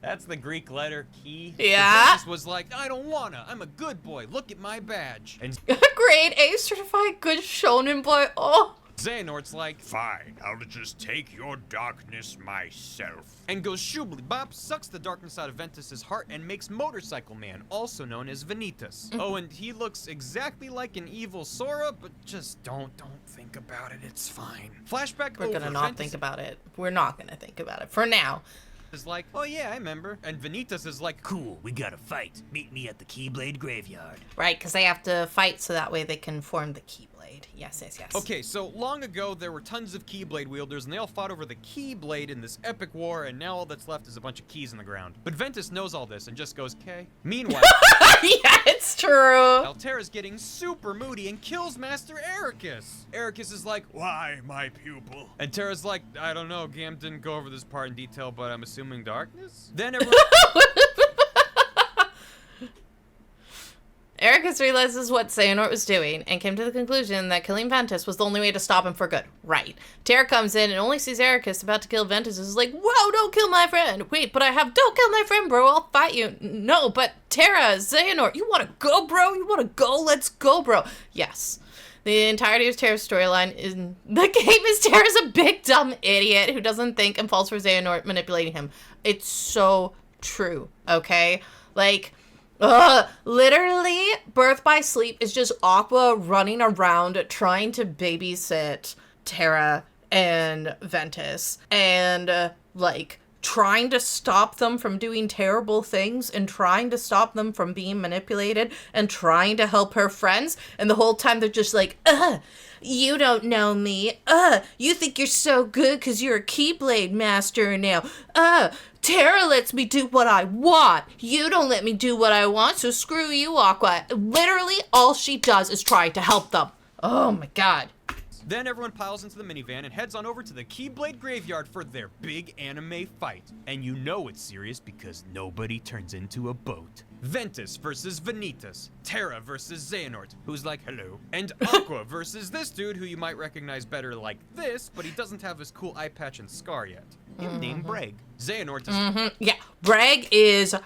That's the Greek letter key. Yeah. Ventus was like, I don't wanna. I'm a good boy. Look at my badge. And Grade A certified good shonen boy. Oh. Xehanort's like, Fine, I'll just take your darkness myself. and goes shoobly bop, sucks the darkness out of Ventus's heart, and makes Motorcycle Man, also known as Vanitas. Oh, and he looks exactly like an evil Sora, but just don't think about it. It's fine. Flashback We're over. gonna not think about it. We're not gonna think about it for now. Is like, oh yeah, I remember. And Vanitas is like, Cool, we gotta fight. Meet me at the Keyblade Graveyard. Right, because they have to fight so that way they can form the Keyblade. Yes. okay, so long ago there were tons of Keyblade wielders, and they all fought over the Keyblade in this epic war, and now all that's left is a bunch of keys in the ground. But Ventus knows all this and just goes, "K." Meanwhile, Yeah, it's true. Altera's getting super moody and kills Master Ericus. Ericus is like, Why, my pupil? and Terra's like, I don't know, Gam didn't go over this part in detail, but I'm assuming darkness? Then everyone... Ericus realizes what Xehanort was doing and came to the conclusion that killing Ventus was the only way to stop him for good. Right. Terra comes in and only sees Ericus about to kill Ventus and is like, whoa, don't kill my friend. Wait, but don't kill my friend, bro. I'll fight you. No, but Terra, Xehanort, you want to go, bro? You want to go? Let's go, bro. Yes. The entirety of Terra's storyline in the game is Terra's a big dumb idiot who doesn't think and falls for Xehanort manipulating him. It's so true, okay? Like... literally, Birth by Sleep is just Aqua running around trying to babysit Terra and Ventus and, trying to stop them from doing terrible things and trying to stop them from being manipulated and trying to help her friends. And the whole time they're just like, you don't know me. You think you're so good because you're a Keyblade master now. Terra lets me do what I want. You don't let me do what I want, so screw you, Aqua. Literally, all she does is try to help them. Oh my god. Then everyone piles into the minivan and heads on over to the Keyblade Graveyard for their big anime fight. And you know it's serious because nobody turns into a boat. Ventus versus Vanitas. Terra versus Xehanort, who's like, hello. And Aqua versus this dude who you might recognize better like this, but he doesn't have his cool eye patch and scar yet. Him named Breg. Xehanort is... Yeah, Breg is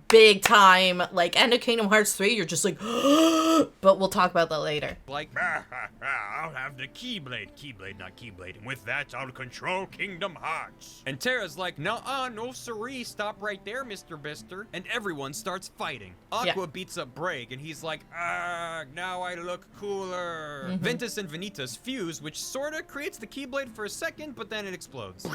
big time, like, end of Kingdom Hearts 3, you're just like, but we'll talk about that later. Like, I'll have the Keyblade, not Keyblade, and with that, I'll control Kingdom Hearts. And Terra's like, "Nuh-uh, no siree, stop right there, Mr. Bister." And everyone starts fighting. Aqua beats up Braig, and he's like, now I look cooler. Ventus and Vanitas fuse, which sorta creates the Keyblade for a second, but then it explodes.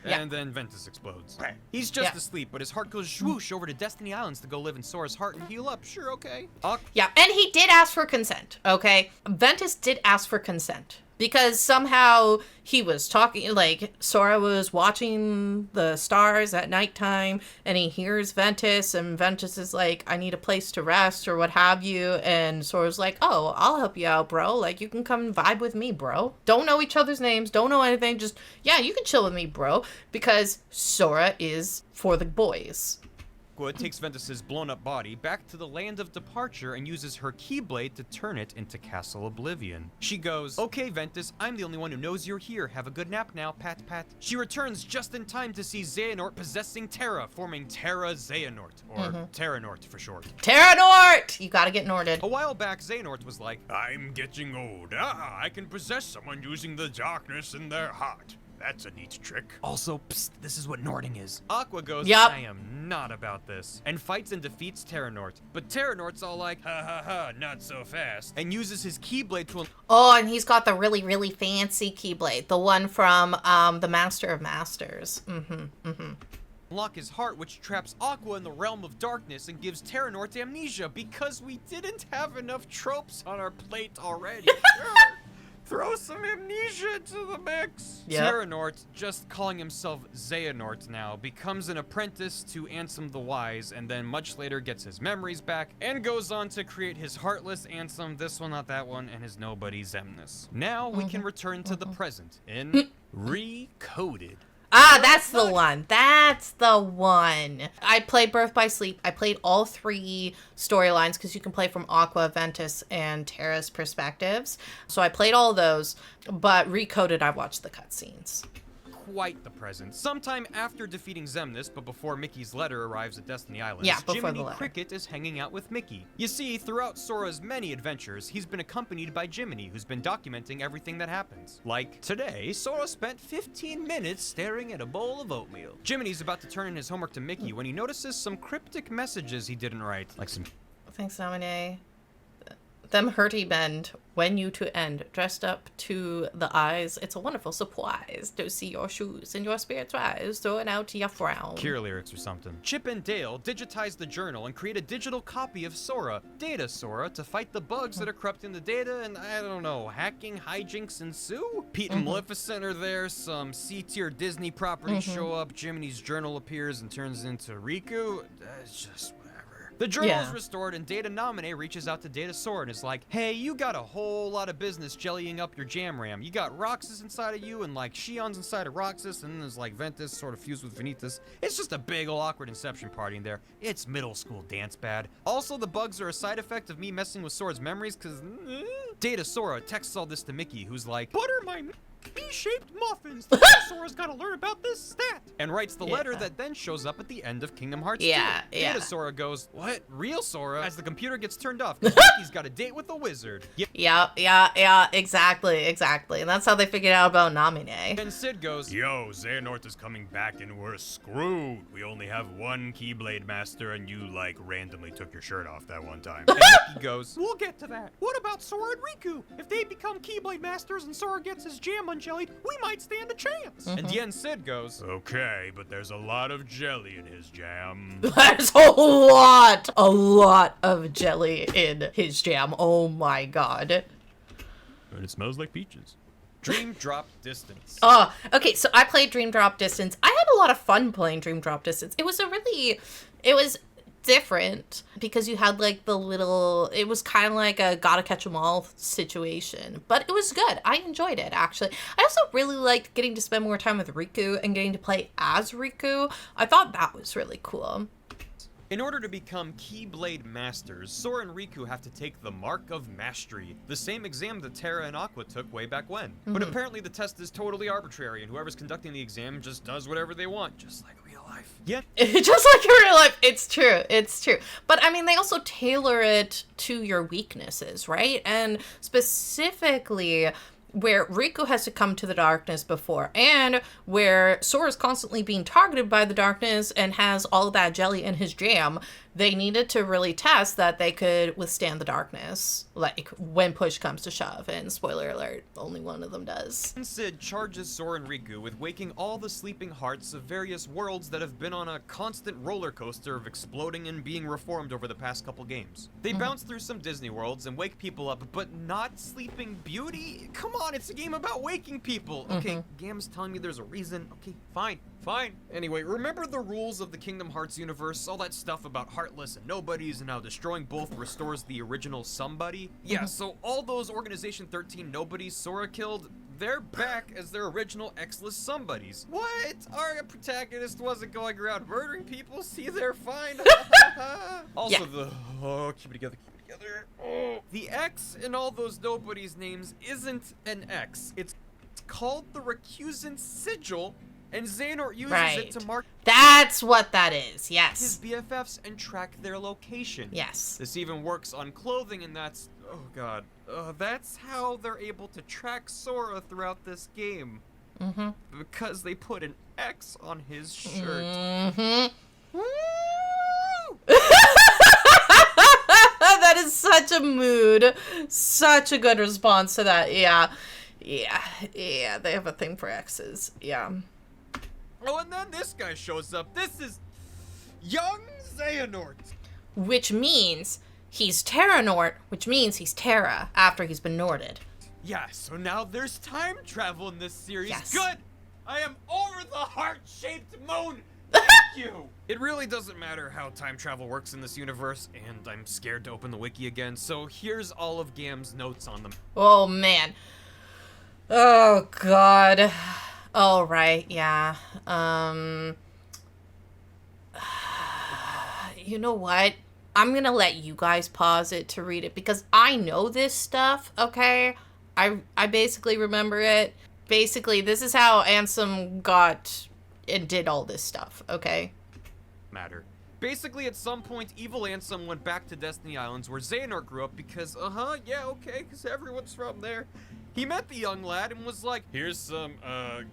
And then Ventus explodes. He's just asleep, but his heart goes swoosh over to Destiny Islands to go live in Sora's heart and heal up. Sure, okay. Yeah, and he did ask for consent, okay? Ventus did ask for consent. Because somehow he was talking, like, Sora was watching the stars at nighttime, and he hears Ventus, and Ventus is like, "I need a place to rest," or what have you, and Sora's like, "Oh, I'll help you out, bro. Like, you can come vibe with me, bro. Don't know each other's names, don't know anything, just, yeah, you can chill with me, bro." Because Sora is for the boys. Aqua takes Ventus's blown-up body back to the land of departure and uses her Keyblade to turn it into Castle Oblivion. She goes, "Okay, Ventus, I'm the only one who knows you're here. Have a good nap now, pat pat." She returns just in time to see Xehanort possessing Terra, forming Terra Xehanort, or Terranort for short. Terranort! You gotta get Norted. A while back, Xehanort was like, I'm getting old. I can possess someone using the darkness in their heart. That's a neat trick. "Also, psst, this is what Nording is." Aqua goes, Yup. "I am not about this," and fights and defeats Terranort. But Terranort's all like, Ha ha ha, not so fast. and uses his Keyblade to Oh, and he's got the really, really fancy Keyblade. The one from the Master of Masters. unlock his heart, which traps Aqua in the realm of darkness and gives Terranort amnesia because we didn't have enough tropes on our plate already. Throw some amnesia to the mix. Yep. Terranort, just calling himself Xehanort now, becomes an apprentice to Ansem the Wise, and then much later gets his memories back, and goes on to create his Heartless Ansem, this one, not that one, and his Nobody Xemnas. Now we can return to the present in Recoded. Ah, that's the one. That's the one. I played Birth by Sleep. I played all 3 storylines because you can play from Aqua, Ventus, and Terra's perspectives. So I played all those, but Recoded, I watched the cutscenes. Quite the present. Sometime after defeating Xemnas, but before Mickey's letter arrives at Destiny Islands, Yeah, before Jiminy the letter. Cricket is hanging out with Mickey. You see, throughout Sora's many adventures, he's been accompanied by Jiminy, who's been documenting everything that happens. Like, today, Sora spent 15 minutes staring at a bowl of oatmeal. Jiminy's about to turn in his homework to Mickey when he notices some cryptic messages he didn't write. Like some... Thanks, Domine. Them hurty bend when you to end, dressed up to the eyes. It's a wonderful surprise to see your shoes and your spirits rise, throwing out your frown. Cure lyrics or something. Chip and Dale digitize the journal and create a digital copy of Sora, Data Sora, to fight the bugs that are corrupting the data, and I don't know, hacking hijinks ensue? Pete and Maleficent are there, some C-tier Disney properties show up, Jiminy's journal appears and turns into Riku. It's just whatever. The journal is restored, and Data Nominee reaches out to Data Sora and is like, "Hey, you got a whole lot of business jellying up your jam ram. You got Roxas inside of you, and like Shion's inside of Roxas, and then there's like Ventus sort of fused with Vanitas. It's just a big ol' awkward inception party in there. It's middle school dance bad. Also, the bugs are a side effect of me messing with Sora's memories, cause Data Sora texts all this to Mickey, who's like, "Butter my B-shaped muffins. Sora's gotta learn about this stat," and writes the letter that then shows up at the end of Kingdom Hearts 2. Data Sora goes, "What? Real Sora?" as the computer gets turned off because Mickey's got a date with a wizard. Yeah, exactly. And that's how they figured out about Namine. And Sid goes, Yo, Xehanort is coming back and we're screwed. We only have one Keyblade Master and you, like, randomly took your shirt off that one time. and Mickey goes, "We'll get to that. What about Sora and Riku? If they become Keyblade Masters and Sora gets his jam unjellied, we might stand a chance." And Yen Sid goes, Okay, but there's a lot of jelly in his jam. There's a lot of jelly in his jam. Oh my god. And it smells like peaches. Dream Drop Distance. Okay, so I played Dream Drop Distance. I had a lot of fun playing Dream Drop Distance. It was different because you had like it was kind of like a gotta catch 'em all situation, but it was good. I enjoyed it, actually. I also really liked getting to spend more time with Riku and getting to play as Riku. I thought that was really cool. In order to become Keyblade Masters, Sora and Riku have to take the Mark of Mastery, the same exam that Terra and Aqua took way back when. But apparently the test is totally arbitrary, and whoever's conducting the exam just does whatever they want, just like real life. Yeah. Just like in real life, it's true. It's true. But I mean, they also tailor it to your weaknesses, right? And specifically, where Riku has to come to the darkness before, and where Sora's constantly being targeted by the darkness and has all of that jelly in his jam, they needed to really test that they could withstand the darkness, like when push comes to shove. And spoiler alert, only one of them does. Sid charges Sora and Riku with waking all the sleeping hearts of various worlds that have been on a constant roller coaster of exploding and being reformed over the past couple games. They bounce through some Disney worlds and wake people up, but not Sleeping Beauty? Come on, it's a game about waking people. Okay, game's telling me there's a reason. Okay, fine. Anyway, remember the rules of the Kingdom Hearts universe? All that stuff about heartless and nobodies and how destroying both restores the original somebody? Yeah, so all those Organization 13 nobodies Sora killed, they're back as their original X-less somebodies. What? Our protagonist wasn't going around murdering people? See, they're fine. Also, keep it together. Oh. The X in all those nobodies' names isn't an X. It's called the Recusant Sigil, and Xehanort uses it to mark That's what that is, yes. his BFFs and track their location. Yes. This even works on clothing, and that's, oh god, that's how they're able to track Sora throughout this game. Because they put an X on his shirt. That is such a mood. Such a good response to that. Yeah, they have a thing for X's. Yeah. Oh, and then this guy shows up. This is young Xehanort. Which means he's Terranort, which means he's Terra after he's been Norted. Yeah, so now there's time travel in this series. Yes. Good! I am over the heart-shaped moon! Thank you! It really doesn't matter how time travel works in this universe, and I'm scared to open the wiki again, so here's all of Gam's notes on them. Oh, man. Oh, God. Oh, right, yeah. You know what? I'm gonna let you guys pause it to read it, because I know this stuff, okay? I basically remember it. Basically, this is how Ansem got and did all this stuff, okay? Basically, at some point, evil Ansem went back to Destiny Islands where Xehanort grew up because, because everyone's from there. He met the young lad and was like, here's some,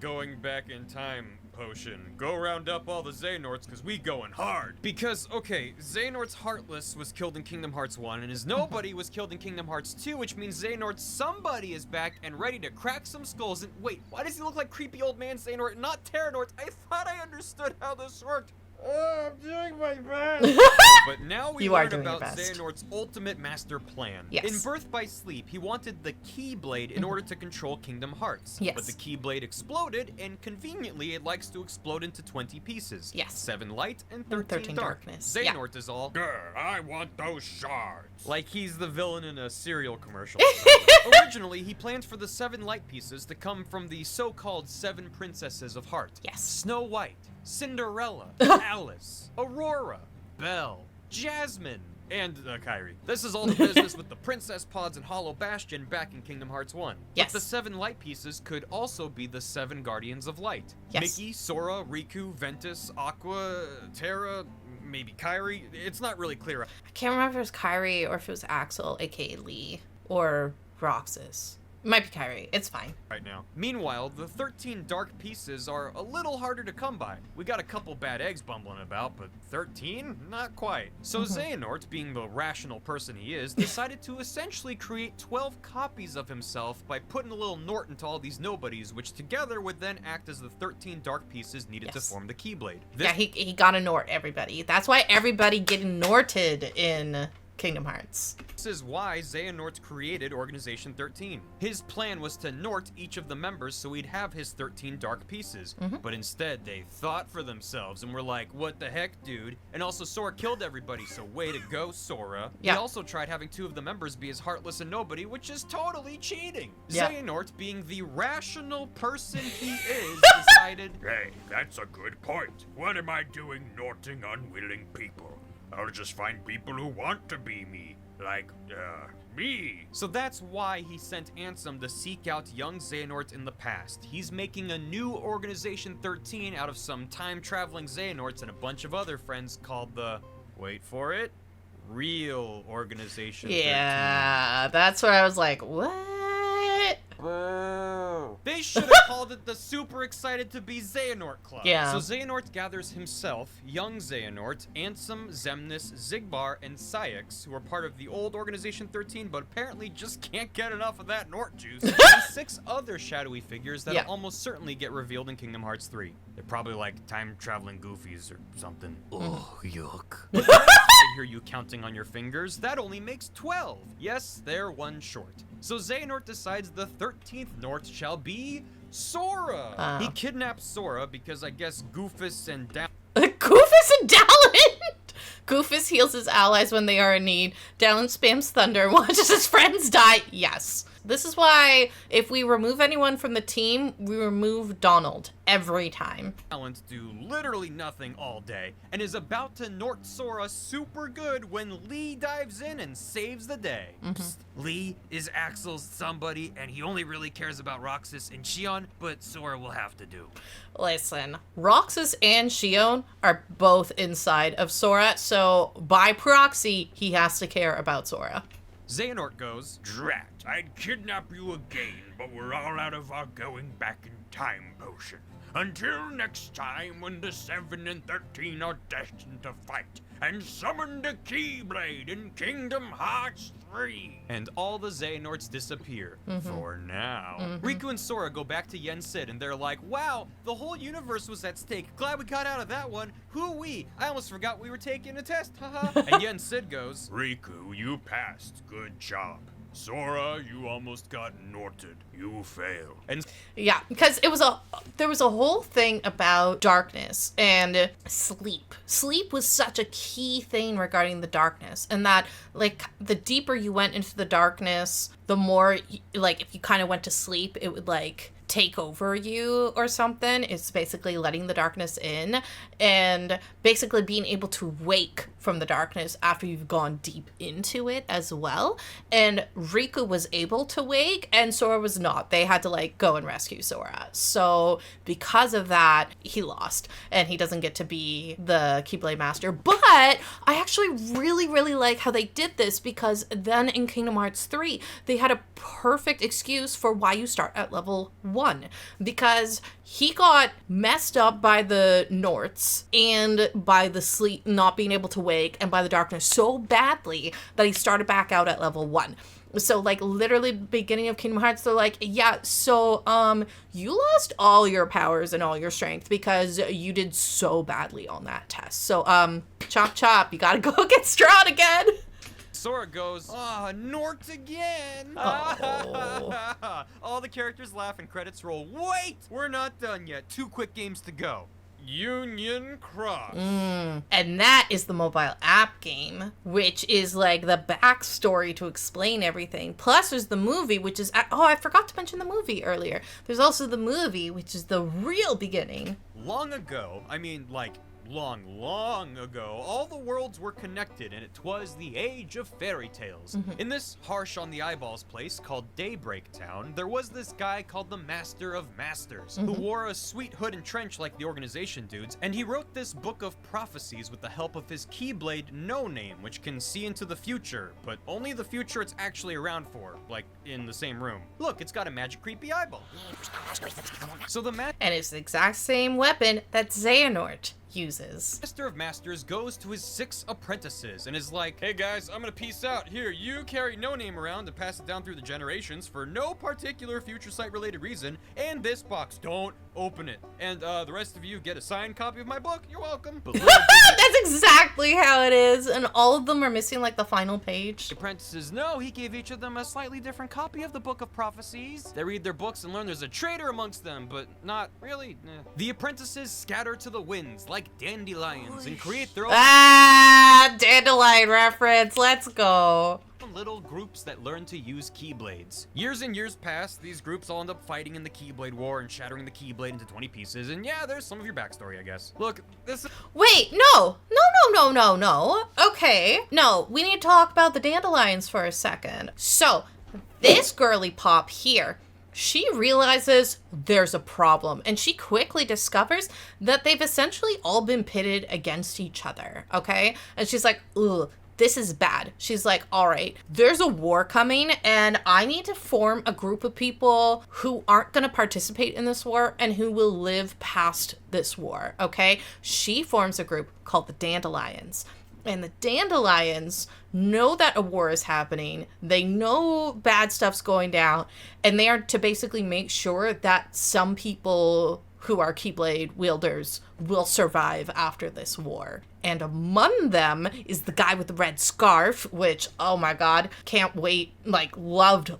going back in time potion. Go round up all the Xehanorts because we going hard. Because, okay, Xehanort's Heartless was killed in Kingdom Hearts 1 and his Nobody was killed in Kingdom Hearts 2, which means Xehanort's Somebody is back and ready to crack some skulls. And wait, why does he look like creepy old man Xehanort, not Terranort? I thought I understood how this worked. I'm doing my best. But now we learn about Xehanort's ultimate master plan. Yes. In Birth by Sleep, he wanted the Keyblade in order to control Kingdom Hearts. Yes. But the Keyblade exploded, and conveniently, it likes to explode into 20 pieces. Yes. 7 light and 13 darkness. Xehanort is all, I want those shards. Like he's the villain in a cereal commercial. Originally, he plans for the 7 light pieces to come from the so-called 7 princesses of heart. Yes. Snow White, Cinderella, Alice, Aurora, Belle, Jasmine, and Kairi. This is all the business with the Princess Pods and Hollow Bastion back in Kingdom Hearts 1. Yes. But the 7 light pieces could also be the 7 Guardians of Light. Yes. Mickey, Sora, Riku, Ventus, Aqua, Terra, maybe Kairi. It's not really clear. I can't remember if it was Kairi or if it was Axel, aka Lee, or Roxas. Might be Kairi. It's fine. Right now. Meanwhile, the 13 dark pieces are a little harder to come by. We got a couple bad eggs bumbling about, but 13? Not quite. So Xehanort, being the rational person he is, decided to essentially create 12 copies of himself by putting a little Nort into all these nobodies, which together would then act as the 13 dark pieces needed to form the Keyblade. Yeah, he got a Nort, everybody. That's why everybody getting Norted in Kingdom Hearts. This is why Xehanort created Organization 13. His plan was to Nort each of the members so he'd have his 13 dark pieces. But instead, they thought for themselves and were like, what the heck, dude? And also, Sora killed everybody, so way to go, Sora. Yeah. He also tried having 2 of the members be as heartless and nobody, which is totally cheating. Yeah. Xehanort, being the rational person he is, decided, Hey, that's a good point. What am I doing Norting unwilling people? I'll just find people who want to be me. Like, me. So that's why he sent Ansem to seek out young Xehanort in the past. He's making a new Organization 13 out of some time-traveling Xehanorts and a bunch of other friends called the, wait for it, real Organization 13. Yeah, that's where I was like, what? Boo. They should have called it the Super Excited to Be Xehanort Club. Yeah. So Xehanort gathers himself, young Xehanort, Ansem, Xemnas, Xigbar, and Syx, who are part of the old Organization 13, but apparently just can't get enough of that Nort juice, and 6 other shadowy figures that'll almost certainly get revealed in Kingdom Hearts 3. They're probably like time-traveling goofies or something. Oh, yuck. I hear you counting on your fingers. That only makes 12. Yes, they're one short. So Xehanort decides the 13th Nort shall be Sora. He kidnaps Sora because I guess Goofus and Goofus and Dallin! Goofus heals his allies when they are in need. Dallin spams thunder and watches his friends die. Yes. This is why if we remove anyone from the team, we remove Donald every time. Talents do literally nothing all day and is about to Nort Sora super good when Lee dives in and saves the day. Psst, Lee is Axel's somebody and he only really cares about Roxas and Xion, but Sora will have to do. Listen, Roxas and Xion are both inside of Sora, so by proxy, he has to care about Sora. Xehanort goes, Drat, I'd kidnap you again, but we're all out of our going back in time potion. Until next time when the 7 and 13 are destined to fight and summon the Keyblade in Kingdom Hearts 3. and all the Xehanorts disappear. For now. Riku and Sora go back to Yen Sid and they're like, wow, the whole universe was at stake. Glad we got out of that one. Who-wee? I almost forgot we were taking a test. Haha. And Yen Sid goes, Riku, you passed. Good job. Sora, you almost got Norted. You failed. and Yeah, because there was a whole thing about darkness and sleep. Sleep was such a key thing regarding the darkness, and that like the deeper you went into the darkness, the more like if you kind of went to sleep, it would like take over you or something. It's basically letting the darkness in and basically being able to wake from the darkness after you've gone deep into it as well. And Riku was able to wake and Sora was not. They had to like go and rescue Sora. So because of that, he lost and he doesn't get to be the Keyblade Master. But I actually really, really like how they did this, because then in Kingdom Hearts 3, they had a perfect excuse for why you start at level 1, because he got messed up by the Norts and by the sleep, not being able to wake, and by the darkness so badly that he started back out at level 1. So like literally beginning of Kingdom Hearts, they're like, yeah, so you lost all your powers and all your strength because you did so badly on that test. So chop chop, you gotta go get strong again. Sora goes, Nort again. Oh. All the characters laugh and credits roll. Wait, we're not done yet. 2 quick games to go. Union Cross. And that is the mobile app game, which is like the backstory to explain everything. Plus there's the movie, which is, I forgot to mention the movie earlier. There's also the movie, which is the real beginning. Long ago, I mean like long ago, all the worlds were connected and it was the age of fairy tales. In this harsh on the eyeballs place called Daybreak Town, there was this guy called the Master of Masters who wore a sweet hood and trench like the organization dudes, and he wrote this book of prophecies with the help of his Keyblade No Name, which can see into the future, but only the future it's actually around for, like in the same room. Look, it's got a magic creepy eyeball. So the And it's the exact same weapon that Xehanort uses. Master of Masters goes to his 6 apprentices and is like, hey guys, I'm gonna peace out. Here, you carry No Name around and pass it down through the generations for no particular future sight related reason, and this box, don't open it. And the rest of you get a signed copy of my book. You're welcome. But That's exactly how it is, and all of them are missing like the final page. the apprentices know he gave each of them a slightly different copy of the Book of Prophecies. They read their books and learn there's a traitor amongst them, but not really. The apprentices scatter to the winds like like dandelions and create their own Dandelion reference. Let's go. little groups that learn to use keyblades. Years and years pass, these groups all end up fighting in the Keyblade War and shattering the Keyblade into 20 pieces, and yeah, there's some of your backstory, I guess. Look, this is— Wait, no. Okay, no, we need to talk about the dandelions for a second. So, this girly pop here, she realizes there's a problem, and she quickly discovers that they've essentially all been pitted against each other, okay? And she's like, ugh, this is bad. She's like, all right, there's a war coming, and I need to form a group of people who aren't going to participate in this war and who will live past this war, okay? She forms a group called the Dandelions. And the Dandelions know that a war is happening. They know bad stuff's going down. And they are to basically make sure that some people who are Keyblade wielders will survive after this war. And among them is the guy with the red scarf, which, oh my god, can't wait. Like, loved.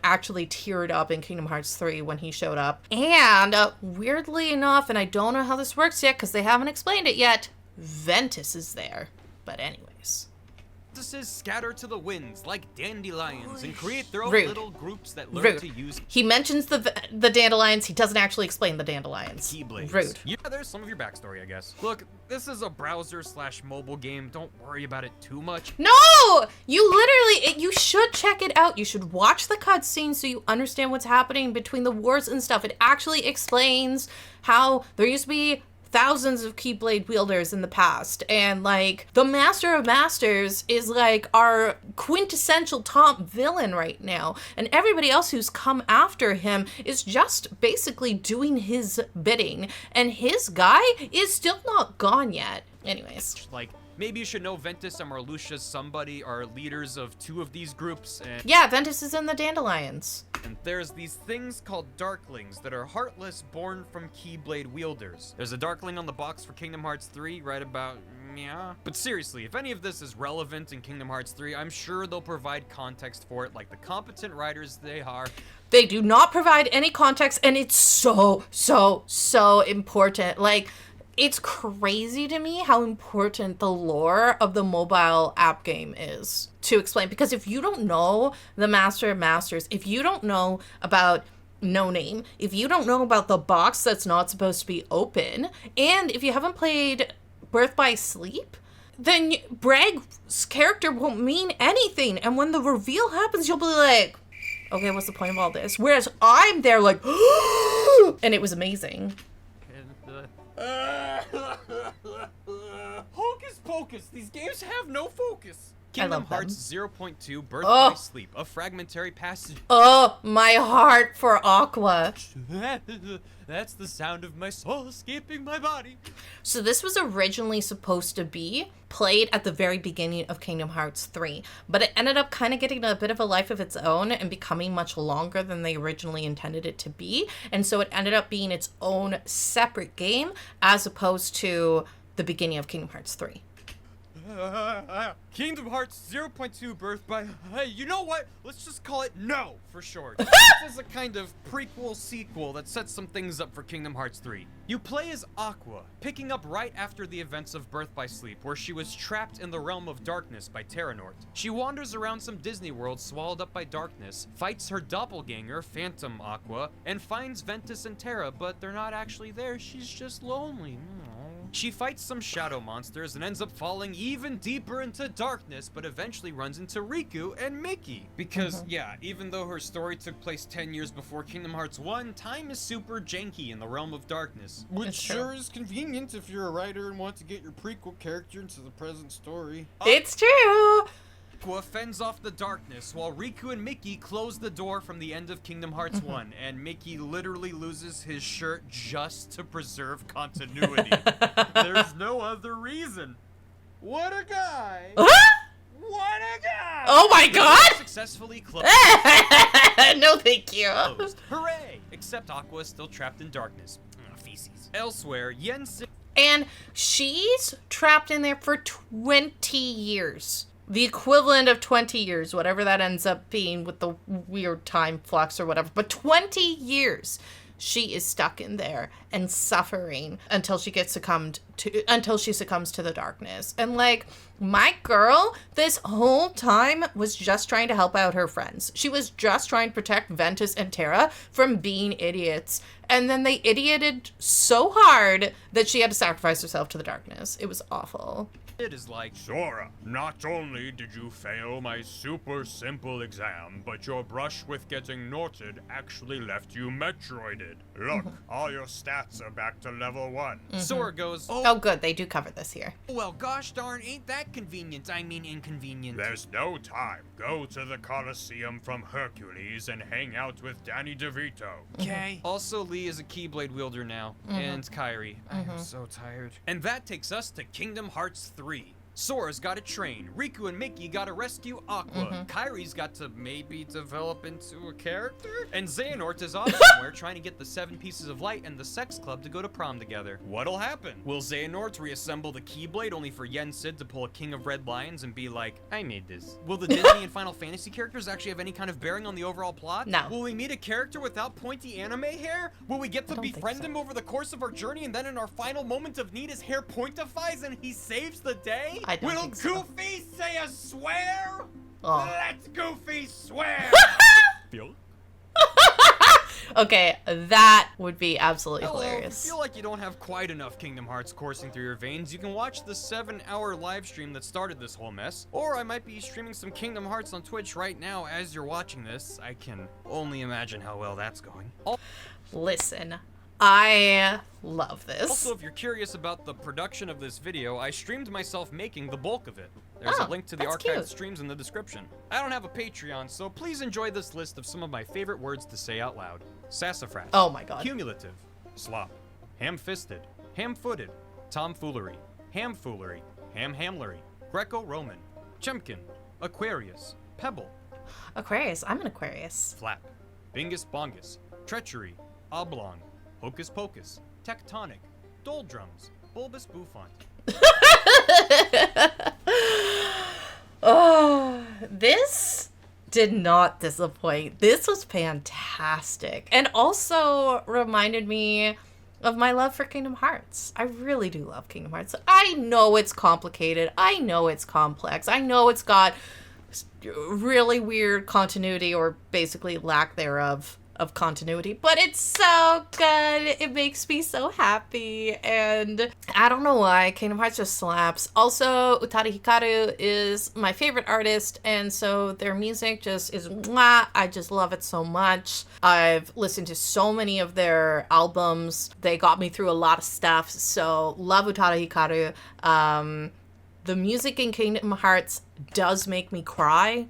Actually teared up in Kingdom Hearts 3 when he showed up. And weirdly enough, and I don't know how this works yet because they haven't explained it yet, Ventus is there. But anyways. Ventuses scatter to the winds like dandelions and create their own Rude. little groups that learn Rude. to use He mentions the dandelions. He doesn't actually explain the dandelions. Keyblades. Rude. Yeah, there's some of your backstory, I guess. Look, this is a browser/mobile game. Don't worry about it too much. No! You should check it out. You should watch the cutscenes so you understand what's happening between the wars and stuff. It actually explains how there used to be thousands of Keyblade wielders in the past, and like the Master of Masters is like our quintessential top villain right now, and everybody else who's come after him is just basically doing his bidding, and his guy is still not gone yet. Anyways. Like, maybe you should know Ventus and Marluxia somebody are leaders of two of these groups, and Yeah, Ventus is in the Dandelions. there's these things called Darklings that are heartless, born from Keyblade wielders. There's a Darkling on the box for Kingdom Hearts 3 right about, yeah. But seriously, if any of this is relevant in Kingdom Hearts 3, I'm sure they'll provide context for it like the competent writers they are. They do not provide any context, and it's so important. Like, it's crazy to me how important the lore of the mobile app game is to explain. Because if you don't know the Master of Masters, if you don't know about No Name, if you don't know about the box that's not supposed to be open, and if you haven't played Birth by Sleep, then Bragg's character won't mean anything. And when the reveal happens, you'll be like, okay, what's the point of all this? Whereas I'm there like, and it was amazing. Hocus pocus! These games have no focus! I Kingdom love them. Hearts 0.2 Birth Oh. by Sleep, a fragmentary passage. Oh, my heart for Aqua. That's the sound of my soul escaping my body. So this was originally supposed to be played at the very beginning of Kingdom Hearts 3, but it ended up kind of getting a bit of a life of its own and becoming much longer than they originally intended it to be. And so it ended up being its own separate game as opposed to the beginning of Kingdom Hearts 3. Kingdom Hearts 0.2 Birth by... Hey, you know what? Let's just call it No for short. This is a kind of prequel sequel that sets some things up for Kingdom Hearts 3. You play as Aqua, picking up right after the events of Birth by Sleep, where she was trapped in the realm of darkness by Terranort. She wanders around some Disney World swallowed up by darkness, fights her doppelganger, Phantom Aqua, and finds Ventus and Terra, but they're not actually there. She's just lonely. She fights some shadow monsters and ends up falling even deeper into darkness, but eventually runs into Riku and Mickey. Because, yeah, even though her story took place 10 years before Kingdom Hearts 1, time is super janky in the realm of darkness. Which It's true. sure is convenient if you're a writer and want to get your prequel character into the present story. It's true! Aqua fends off the darkness while Riku and Mickey close the door from the end of Kingdom Hearts 1, and Mickey literally loses his shirt just to preserve continuity. There's no other reason. What a guy! What a guy! Oh my god! Successfully closed. No, thank you. Hooray! Except Aqua is still trapped in darkness. Feces. Elsewhere, Yen And she's trapped in there for 20 years. The equivalent of 20 years, whatever that ends up being with the weird time flux or whatever. But 20 years. she is stuck in there and suffering until she succumbs to the darkness. And like, my girl, this whole time was just trying to help out her friends. She was just trying to protect Ventus and Terra from being idiots. And then they idioted so hard that she had to sacrifice herself to the darkness. It was awful. It is like, Sora, not only did you fail my super simple exam, but your brush with getting Norted actually left you Metroided. Look, all your stats are back to level 1. Sora goes, Oh, good. They do cover this here. Well, gosh darn, ain't that convenient. I mean inconvenient. There's no time. Go to the Colosseum from Hercules and hang out with Danny DeVito. Okay. Also, Lee is a Keyblade wielder now, and Kairi. I am so tired. And that takes us to Kingdom Hearts 3. Sora's got to train. Riku and Mickey got to rescue Aqua. Kairi's got to maybe develop into a character. And Xehanort is off somewhere trying to get the 7 Pieces of Light and the Sex Club to go to prom together. What'll happen? Will Xehanort reassemble the Keyblade only for Yen Sid to pull a King of Red Lions and be like, I made this? Will the Disney and Final Fantasy characters actually have any kind of bearing on the overall plot? No. Will we meet a character without pointy anime hair? Will we get to don't think befriend so. him over the course of our journey, and then in our final moment of need his hair pointifies and he saves the day? I don't Will think so. Goofy say a swear? Oh. Let's Goofy swear! Okay, that would be absolutely Hello, if hilarious. you feel like you don't have quite enough Kingdom Hearts coursing through your veins, you can watch the 7-hour live stream that started this whole mess. Or I might be streaming some Kingdom Hearts on Twitch right now as you're watching this. I can only imagine how well that's going. Listen, I love this. Also, if you're curious about the production of this video, I streamed myself making the bulk of it. There's a link to the that's archived cute. streams in the description. I don't have a Patreon, so please enjoy this list of some of my favorite words to say out loud. Sassafras. Oh my god. Cumulative. Slop. Ham-fisted. Ham-footed. Tomfoolery. Hamfoolery. Ham-hamlery. Greco-Roman. Chemkin. Aquarius. Pebble. Aquarius. I'm an Aquarius. Flap. Bingus bongus. Treachery. Oblong. Hocus pocus. Tectonic. Doldrums. Bulbous bouffant. Oh, this did not disappoint. This was fantastic. And also reminded me of my love for Kingdom Hearts. I really do love Kingdom Hearts. I know it's complicated. I know it's complex. I know it's got really weird continuity, or basically lack thereof, of continuity, but it's so good. It makes me so happy, and I don't know why Kingdom Hearts just slaps. Also, Utada Hikaru is my favorite artist, and so their music just is mwah. I just love it so much. I've listened to so many of their albums. They got me through a lot of stuff, so love Utada Hikaru. The music in Kingdom Hearts does make me cry.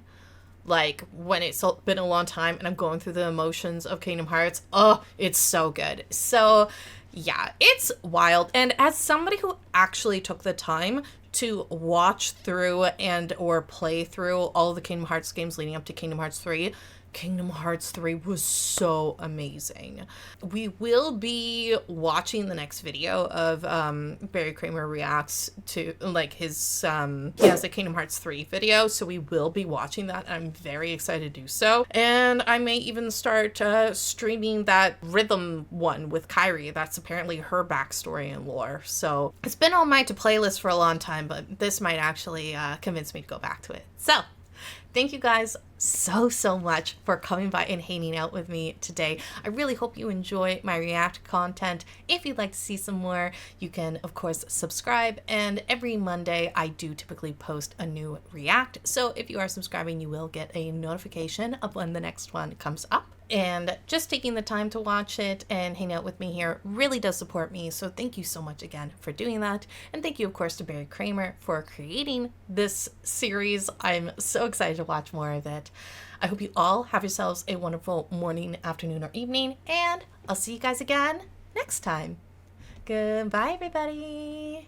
Like, when it's been a long time and I'm going through the emotions of Kingdom Hearts, oh, it's so good. So, yeah, it's wild. And as somebody who actually took the time to watch through and or play through all the Kingdom Hearts games leading up to Kingdom Hearts 3, Kingdom Hearts 3 was so amazing. We will be watching the next video of Barry Kramer reacts to, like, his, he has a Kingdom Hearts 3 video, so we will be watching that. I'm very excited to do so. And I may even start streaming that rhythm one with Kairi. That's apparently her backstory and lore. So it's been on my to-play list for a long time, but this might actually convince me to go back to it. So thank you guys so much for coming by and hanging out with me today. I really hope you enjoy my React content. If you'd like to see some more, you can of course subscribe, and every Monday I do typically post a new React. So if you are subscribing, you will get a notification of when the next one comes up. And just taking the time to watch it and hang out with me here really does support me. So thank you so much again for doing that. And thank you, of course, to Barry Kramer for creating this series. I'm so excited to watch more of it. I hope you all have yourselves a wonderful morning, afternoon, or evening. And I'll see you guys again next time. Goodbye, everybody.